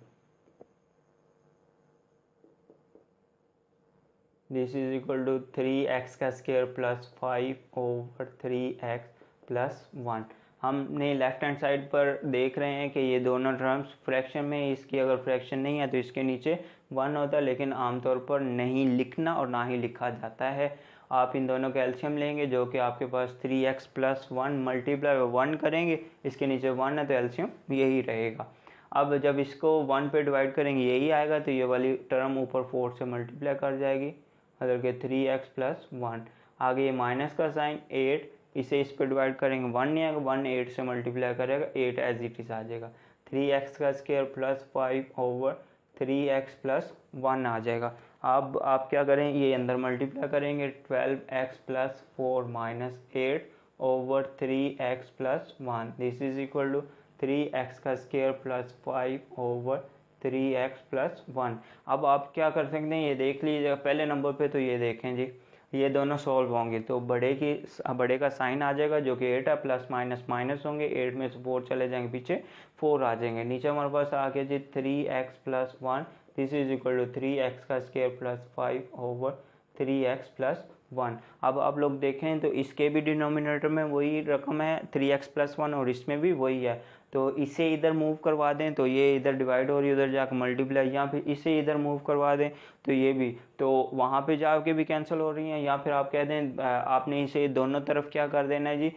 This is equal to 3x का square plus 5 over 3x plus 1। हमने लेफ्ट हैंड साइड पर देख रहे हैं कि ये दोनों टर्म्स फ्रैक्शन में, इसकी अगर फ्रैक्शन नहीं है तो इसके नीचे 1 होता है, लेकिन आमतौर पर नहीं लिखना और ना ही लिखा जाता है। आप इन दोनों का एलसीएम लेंगे जो कि आपके पास 3x प्लस 1 मल्टीप्लाई 1 करेंगे, इसके नीचे 1 है तो एलसीएम यही रहेगा। अब जब इसको 1 पे डिवाइड करेंगे यही आएगा तो ये वाली टर्म ऊपर 4 से मल्टीप्लाई कर जाएगी, मतलब कि 3x प्लस 1, आगे ये माइनस का साइन 8, इसे इस पर डिवाइड करेंगे 1 नहीं आएगा, 1 8 से मल्टीप्लाई करेगा, 8 एज इट इज आ जाएगा, 3x का square plus 5 over 3x plus 1 आ जाएगा। अब आप क्या करें, ये अंदर मल्टीप्लाई करेंगे 12x plus 4 minus 8 over 3x plus 1 this is equal to 3x का square plus 5 over 3x plus 1। अब आप क्या कर सकते हैं, ये देख लीजिएगा पहले नंबर पे, तो ये देखें जी ये दोनों सॉल्व होंगे तो बड़े का साइन आ जाएगा जो कि 8 है, प्लस माइनस माइनस होंगे, 8 में से 4 चले जाएंगे पीछे, 4 आ जाएंगे। नीचे हमारे पास आ गया जी 3x plus 1 this is equal to 3x का square plus 5 over 3x plus 1। अब आप लोग देखें तो इसके भी डिनोमिनेटर में वही रकम है 3x प्लस 1 और इसमें भी वही है, तो इसे इधर मूव करवा दें तो ये इधर डिवाइड हो रही है, उधर जाकर मल्टीप्लाई, या फिर इसे इधर मूव करवा दें तो ये भी, तो वहाँ पे जाके भी कैंसिल हो रही हैं, या फिर आप कह दें आपने इसे दोनों तरफ क्या कर देना है जी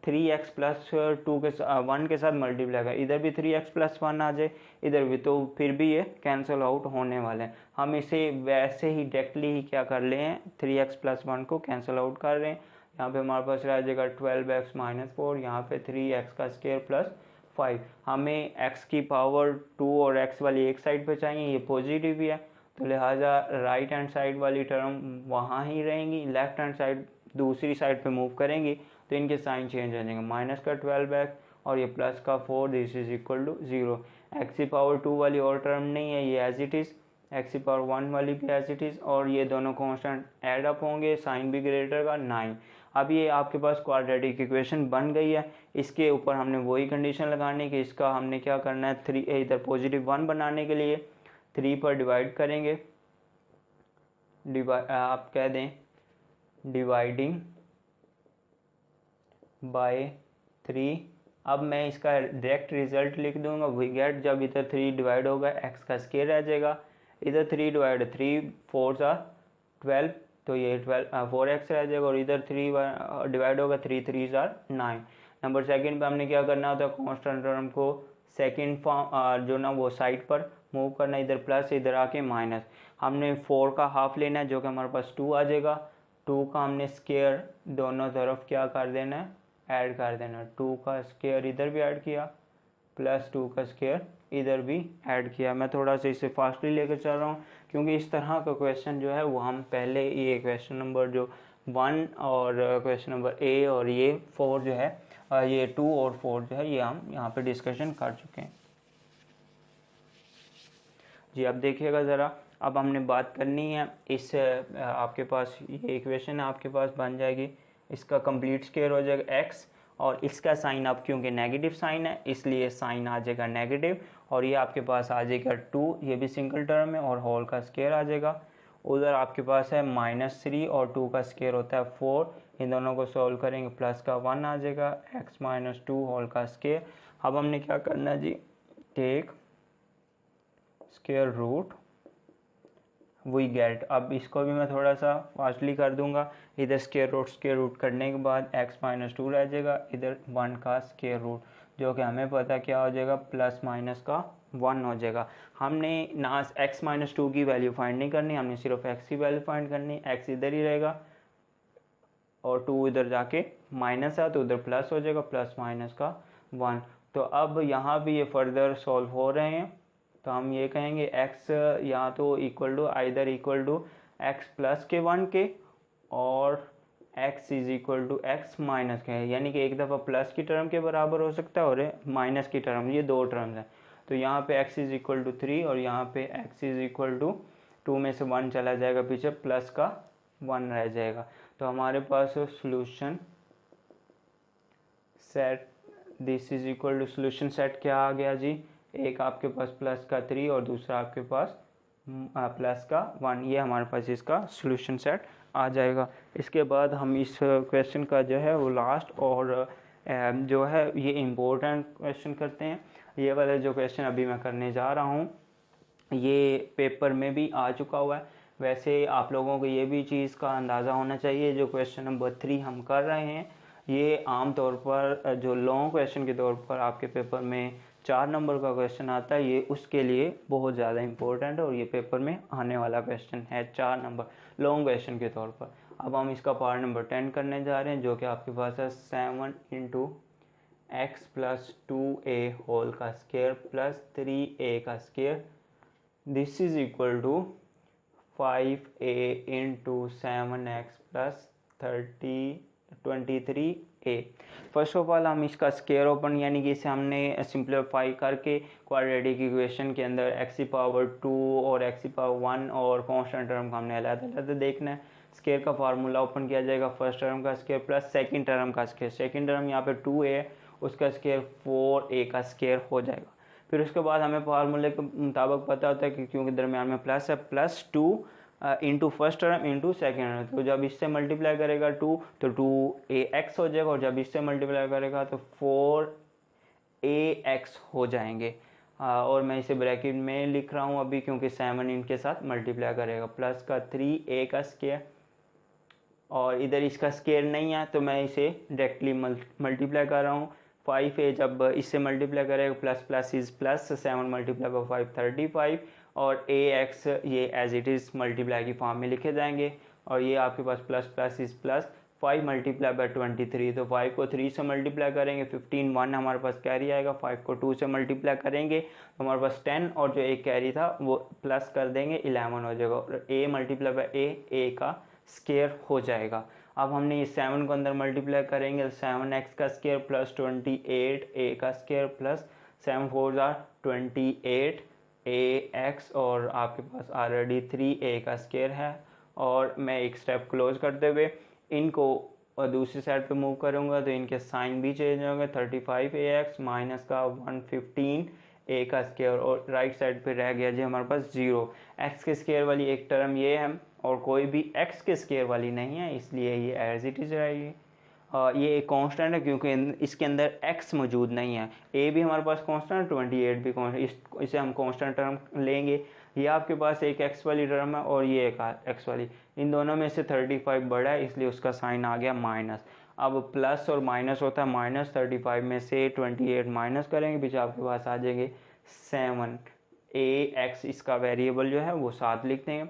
3x प्लस 2 के 1 के साथ मल्टीप्लाई कर, इधर भी 3x प्लस 1 आ जाए इधर भी, तो फिर भी ये कैंसिल आउट होने वाले हैं। हम इसे वैसे ही डायरेक्टली ही क्या कर ले हैं 3x प्लस 1 को कैंसिल आउट कर रहे हैं। यहाँ पे हमारे पास रह जाएगा 12x माइनस 4, यहाँ पे 3x का स्क्वायर प्लस 5। हमें x की पावर 2 और x वाली एक साइड पे चाहिए, ये पॉजिटिव ही है, तो लिहाजा राइट हैंड साइड वाली टर्म वहाँ ही रहेंगी, लेफ्ट हैंड साइड दूसरी साइड पे मूव करेंगी तो इनके साइन चेंज हो जाएंगे, माइनस का 12x और ये प्लस का 4 this is equal to 0। X की पावर 2 वाली और टर्म नहीं है, ये एज इट इज़, एक्स की पावर 1 वाली भी एज इट इज़, और ये दोनों कांस्टेंट ऐड अप होंगे, साइन भी ग्रेटर का 9। अब ये आपके पास क्वाड्रेटिक इक्वेशन बन गई है। इसके ऊपर हमने वही कंडीशन लगानी कि इसका हमने क्या करना है 3 इधर पॉजिटिव 1 बनाने के लिए 3 पर डिवाइड करेंगे, आप कह दें डिवाइडिंग बाय 3। अब मैं इसका डायरेक्ट रिजल्ट लिख दूंगा, वी गेट, जब इधर 3 डिवाइड होगा x का स्क्वायर रह जाएगा, इधर 3 डिवाइड 3 4 12 तो ये 4x रह जाएगा, और इधर 3 डिवाइड होगा 3 3 9। नंबर सेकंड पे हमने क्या करना होता है कांस्टेंट टर्म को सेकंड फॉर्म जो ना वो साइड पर मूव करना, इधर प्लस इधर आके माइनस। हमने 4 का हाफ लेना है जो कि हमारे पास 2 आ जाएगा, 2 का हमने स्क्वायर दोनों तरफ क्या कर देना है ऐड कर देना, 2 का स्क्वायर इधर भी ऐड किया प्लस 2 का स्क्वायर इधर भी ऐड किया। मैं थोड़ा सा इसे फास्टली लेकर चल रहा हूँ क्योंकि इस तरह का क्वेश्चन जो है वो हम पहले ये क्वेश्चन नंबर जो 1 और क्वेश्चन नंबर ए और ये 4 जो है ये 2 और 4 जो है ये हम यहाँ पे डिस्कशन कर चुके हैं जी। अब देखिएगा ज़रा, अब हमने बात करनी है इस आपके पास ये इक्वेशन आपके पास बन जाएगी, इसका कंप्लीट स्क्वायर हो जाएगा x, और इसका साइन अब क्योंकि नेगेटिव साइन है इसलिए साइन आ जाएगा नेगेटिव, और ये आपके पास आ जाएगा 2, ये भी सिंगल टर्म है, और होल का स्क्वायर आ जाएगा। उधर आपके पास है -3 और 2 का स्क्वायर होता है 4, इन दोनों को सॉल्व करेंगे प्लस का 1 आ जाएगा, x माइनस 2 होल का स्क्वायर। अब हमने क्या करना है जी, take square root we get. अब इसको भी मैं थोड़ा सा फास्टली कर दूंगा, इधर स्क्वायर रूट करने के बाद x माइनस 2 रह जाएगा, इधर 1 का स्क्वायर रूट जो कि हमें पता क्या हो जाएगा प्लस माइनस का 1 हो जाएगा। हमने ना x माइनस 2 की वैल्यू फाइंड नहीं करनी, हमने सिर्फ x की वैल्यू फाइंड करनी, x इधर ही रहेगा और 2 इधर जाके माइनस है तो उधर प्लस हो जाएगा, प्लस माइनस का 1। तो अब यहाँ भी ये फर्दर सॉल्व हो रहे हैं तो हम ये कहेंगे x या तो equal to either equal to x plus के 1 के और x is equal to x minus के, यानी कि एक दफ़ा प्लस की टर्म के बराबर हो सकता है और माइनस की टर्म, ये दो टर्म्स हैं। तो यहाँ पे x इज इक्वल टू 3 और यहाँ पे x इज इक्वल टू 2 में से 1 चला जाएगा पीछे, प्लस का 1 रह जाएगा। तो हमारे पास solution set this is equal to solution set क्या आ गया जी, एक आपके पास प्लस का 3 और दूसरा आपके पास प्लस का 1, ये हमारे पास इसका सोल्यूशन सेट आ जाएगा। इसके बाद हम इस क्वेश्चन का जो है वो लास्ट और जो है ये इम्पोर्टेंट क्वेश्चन करते हैं। ये वाला जो क्वेश्चन अभी मैं करने जा रहा हूँ ये पेपर में भी आ चुका हुआ है। वैसे आप लोगों को ये भी चीज़ का अंदाज़ा होना चाहिए, जो क्वेश्चन नंबर 3 हम कर रहे हैं ये आम तौर पर जो लॉन्ग क्वेश्चन के तौर पर आपके पेपर में 4 नंबर का क्वेश्चन आता है, ये उसके लिए बहुत ज़्यादा इम्पोर्टेंट है और ये पेपर में आने वाला क्वेश्चन है 4 नंबर लॉन्ग क्वेश्चन के तौर पर। अब हम इसका पार्ट नंबर 10 करने जा रहे हैं जो कि आपके पास है 7 into x plus 2a whole का स्क्वायर प्लस 3a का square this is equal to 5a into 7x plus 23a। First of all हम इसका स्क्वायर ओपन यानी कि इसे हमने सिंप्लीफाई करके क्वाड्रेटिक इक्वेशन के अंदर x की पावर 2 और x की पावर 1 और कांस्टेंट टर्म का हमने अलग-अलग देखना है। स्क्वायर का फार्मूला ओपन किया जाएगा, फर्स्ट टर्म का स्क्वायर प्लस सेकंड टर्म का स्क्वायर। सेकंड टर्म यहाँ पे 2a उसका स्क्वायर 4a का स्क्वायर हो जाएगा। फिर उसके बाद हमें फार्मूले के मुताबिक पता होता है कि क्योंकि दरमियान में प्लस है, plus 2 into first term into second term. तो जब इससे मल्टीप्लाई करेगा 2 तो 2ax हो जाएगा, और जब इससे मल्टीप्लाई करेगा तो 4ax हो जाएंगे। और मैं इसे ब्रैकेट में लिख रहा हूँ अभी क्योंकि 7 इनके साथ मल्टीप्लाई करेगा, प्लस का 3a का स्क्वायर, और इधर इसका स्क्वायर नहीं है तो मैं इसे डायरेक्टली मल्टीप्लाई कर रहा हूँ। 5a जब इससे मल्टीप्लाई करेगा plus plus is plus, 7 multiply by 5 35, और ax ये एज इट इज़ मल्टीप्लाई की फॉर्म में लिखे जाएंगे। और ये आपके पास plus plus is plus, 5 multiply by 23, तो 5 को 3 से मल्टीप्लाई करेंगे 15, 1 हमारे पास कैरी आएगा। 5 को 2 से मल्टीप्लाई करेंगे तो हमारे पास 10, और जो एक कैरी था वो प्लस कर देंगे 11 हो जाएगा, और a मल्टीप्लाई बाई a का स्क्वायर हो जाएगा। अब हमने ये 7 को अंदर मल्टीप्लाई करेंगे, 7x का स्क्वायर प्लस 28a का स्क्वायर प्लस 7 4 28ax, और आपके पास ऑलरेडी 3a का स्क्वायर है। और मैं एक स्टेप क्लोज करते हुए इनको और दूसरी साइड पे मूव करूँगा तो इनके साइन भी चेंज होंगे। 35ax माइनस का 115a का स्क्वायर, और राइट साइड पे रह गया जी हमारे पास 0। x के स्क्वायर वाली एक टर्म ये है और कोई भी x के स्क्वायर वाली नहीं है, इसलिए ये एज इट इज़ रहेगी। ये एक कांस्टेंट है क्योंकि इसके अंदर x मौजूद नहीं है। a भी हमारे पास कांस्टेंट, 28 भी कांस्टेंट, इसे हम कांस्टेंट टर्म लेंगे। ये आपके पास एक x वाली टर्म है और ये एक x वाली, इन दोनों में से 35 बड़ा है इसलिए उसका साइन आ गया माइनस। अब प्लस और माइनस होता है, माइनस 35 में से 28 माइनस करेंगे, पीछे आपके पास आ जाएंगे 7। ax इसका वेरिएबल जो है वो 7 लिखते हैं।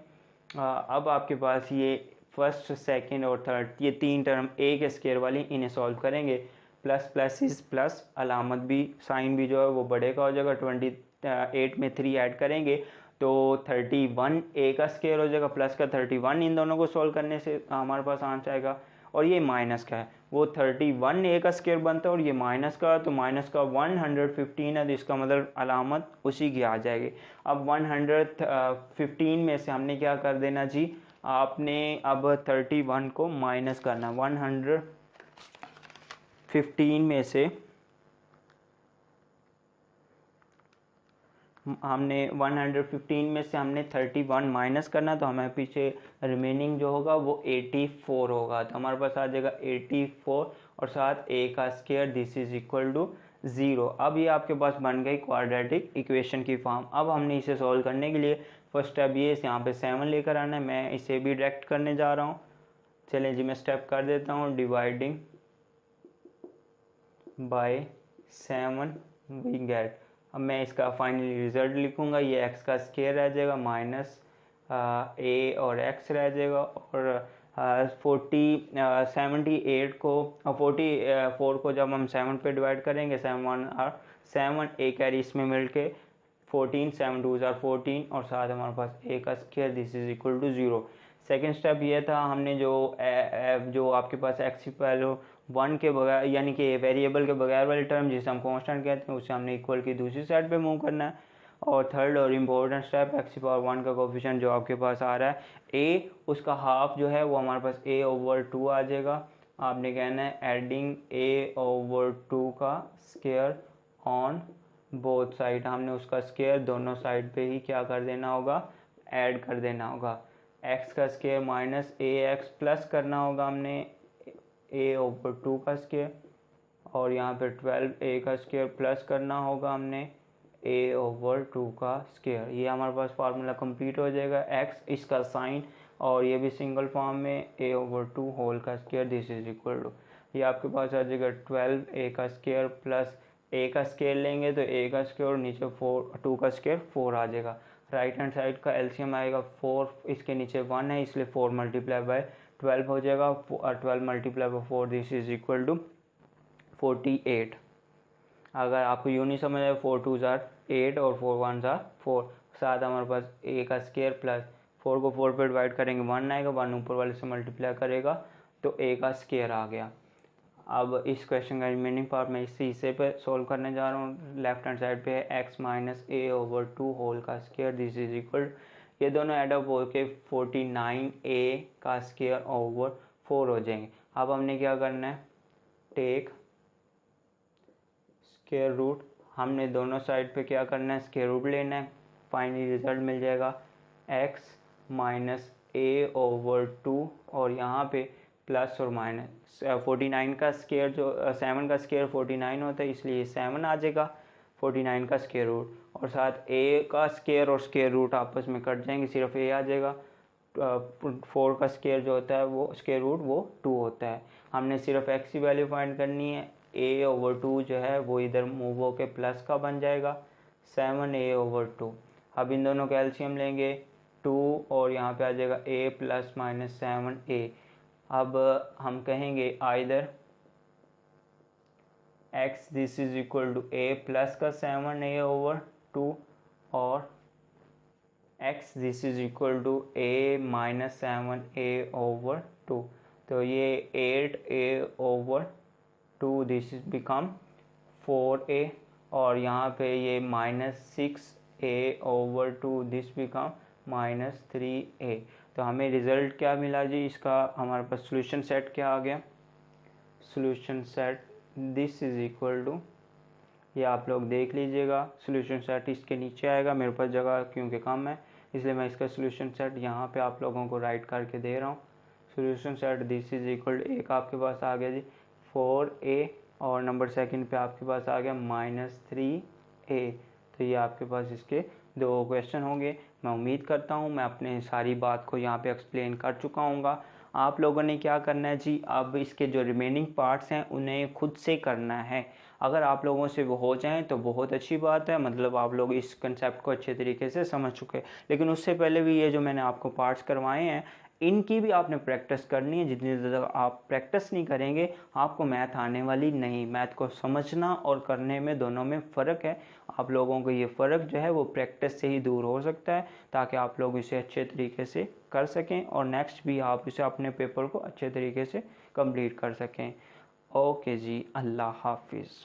अब आपके पास ये फर्स्ट सेकंड और थर्ड ये तीन टर्म a के स्क्वायर वाली, इन्हें सॉल्व करेंगे। प्लस प्लस इज प्लस, अलामत भी साइन भी जो है वो बड़े का हो जाएगा। 28 में 3 ऐड करेंगे तो 31a का स्क्वायर हो जाएगा, प्लस का 31, इन दोनों को सॉल्व करने से हमारे पास आंसर आएगा। और ये माइनस का है, वो 31a का स्क्वायर बनता है, और ये माइनस का, तो माइनस का 115 है, तो इसका मतलब अलामत उसी की आ जाएगी। अब 115 में से हमने क्या कर देना जी, आपने अब 31 को माइनस करना। 115 में से हमने 115 में से हमने 31 माइनस करना, तो हमें पीछे रिमेनिंग जो होगा वो 84 होगा। तो हमारे पास आ जाएगा 84 और साथ a का square, this is equal to 0। अब ये आपके पास बन गई क्वाड्रेटिक इक्वेशन की फॉर्म। अब हमने इसे सॉल्व करने के लिए फर्स्ट स्टेप ये यहाँ पे 7 लेकर आना है, मैं इसे भी डायरेक्ट करने जा रहा हूँ। चलें जी, मैं स्टेप कर देता हूँ, डिवाइडिंग बाय 7 वी गेट। अब मैं इसका फाइनली रिजल्ट लिखूंगा, ये x का स्क्वायर रह जाएगा माइनस a और x रह जाएगा, और 78 को 44 को जब हम 7 पे डिवाइड करेंगे, 7 a कैरी इसमें मिल के 14, 7 2 14, और साथ हमारे पास a का square, this is equal to 0। Second step ये था, हमने जो आपके पास x वैल्यू 1 के बगैर यानी कि वेरिएबल के बगैर वाली टर्म जिसे हम कांस्टेंट कहते हैं, उसे हमने इक्वल की दूसरी साइड पे मूव करना है। और थर्ड और इम्पोर्टेंट स्टेप, x पावर 1 का कोफिशिएंट जो आपके पास आ रहा है a, उसका हाफ जो है वो हमारे पास a/2 आ जाएगा। आपने कहना है एडिंग a/2 का स्क्वायर ऑन बोथ साइड, हमने उसका स्क्वायर दोनों साइड पे ही क्या कर देना होगा, ऐड कर देना होगा। x का स्क्वायर माइनस ax प्लस करना होगा हमने a/2 का स्क्वायर, और यहाँ पे 12a का स्क्वायर प्लस करना होगा हमने a/2 का स्क्वायर। ये हमारे पास फार्मूला कंप्लीट हो जाएगा। x इसका साइन, और ये भी सिंगल फॉर्म में a/2 होल का square, this is equal to, ये आपके पास आ जाएगा 12a का स्क्वायर प्लस a का स्क्वायर लेंगे तो a का स्क्वायर, और नीचे 2 का स्क्वायर 4 आ जाएगा। राइट हैंड साइड का एलसीएम आएगा 4, इसके नीचे 1 है इसलिए 4 मल्टीप्लाई बाय 12 हो जाएगा। 12 multiply by 4, this is equal to 48। अगर आपको यूँ नहीं समझ आए, 4 2 8 और 4 1 4, साथ हमारे पास a का स्क्वायर प्लस 4 को 4 पे डिवाइड करेंगे 1 आएगा, 1 ऊपर वाले से मल्टीप्लाई करेगा तो a का स्क्वायर आ गया। अब इस क्वेश्चन का रिमेनिंग पार्ट मैं इसी हिस्से पे सॉल्व करने जा रहा हूँ। लेफ्ट हैंड साइड पे है x minus a over 2 whole का स्क्वायर, दिस इज इक्वल, ये दोनों ऐड अप होके 49a का स्क्वायर ओवर 4 हो जाएंगे। अब हमने क्या करना है, टेक स्क्वायर रूट, हमने दोनों साइड पे क्या करना है, स्क्वायर रूट लेना है। फाइनली रिजल्ट मिल जाएगा x माइनस a ओवर 2 और यहाँ पे प्लस और माइनस 49 का स्क्वायर जो 7 का स्क्वायर 49 होता है, इसलिए 7 आ जाएगा 49 का स्क्वायर रूट, और साथ a का स्क्वायर और स्क्वायर रूट आपस में कट जाएंगे, सिर्फ a आ जाएगा। 4 का स्क्वायर जो होता है वो स्क्वायर रूट वो 2 होता है। हमने सिर्फ x की वैल्यू फाइंड करनी है, a ओवर 2 जो है वो इधर मूव होके प्लस का बन जाएगा 7a ओवर 2। अब इन दोनों का एलसीएम लेंगे 2 और यहाँ पे आ जाएगा a प्लस माइनस 7a। अब हम कहेंगे either x this is equal to a plus का 7a ओवर 2 और x this is equal to a minus 7a over 2। तो ये 8a over 2 this is become 4a, और यहाँ पे ये minus 6a over 2 this become minus 3a। तो हमें रिज़ल्ट क्या मिला जी, इसका हमारे पास सोल्यूशन सेट क्या आ गया, solution set this is equal to, ये आप लोग देख लीजिएगा, सोल्यूशन सेट इसके नीचे आएगा, मेरे पास जगह क्योंकि कम है इसलिए मैं इसका सोल्यूशन सेट यहाँ पे आप लोगों को राइट करके दे रहा हूँ। Solution set this is equal to, एक आपके पास आ गया जी 4a और नंबर सेकंड पे आपके पास आ गया माइनस 3a। तो ये आपके पास इसके दो क्वेश्चन होंगे। मैं उम्मीद करता हूँ मैं अपने सारी बात को यहाँ पे एक्सप्लेन कर चुका हूँगा। आप लोगों ने क्या करना है जी, अब इसके जो रिमेनिंग पार्ट्स हैं उन्हें खुद से करना है। अगर आप लोगों से वो हो जाएं तो बहुत अच्छी बात है, मतलब आप लोग इस कंसेप्ट को अच्छे तरीके से समझ चुके। लेकिन उससे पहले भी ये जो मैंने आपको पार्ट्स करवाए हैं इनकी भी आपने प्रैक्टिस करनी है। जितनी ज़्यादा आप प्रैक्टिस नहीं करेंगे आपको मैथ आने वाली नहीं। मैथ को समझना और करने में दोनों में फ़र्क है। आप लोगों को ये फ़र्क जो है वो प्रैक्टिस से ही दूर हो सकता है, ताकि आप लोग इसे अच्छे तरीके से कर सकें और नेक्स्ट भी आप इसे अपने पेपर को अच्छे तरीके से कंप्लीट कर सकें। ओके जी, अल्लाह हाफिज़।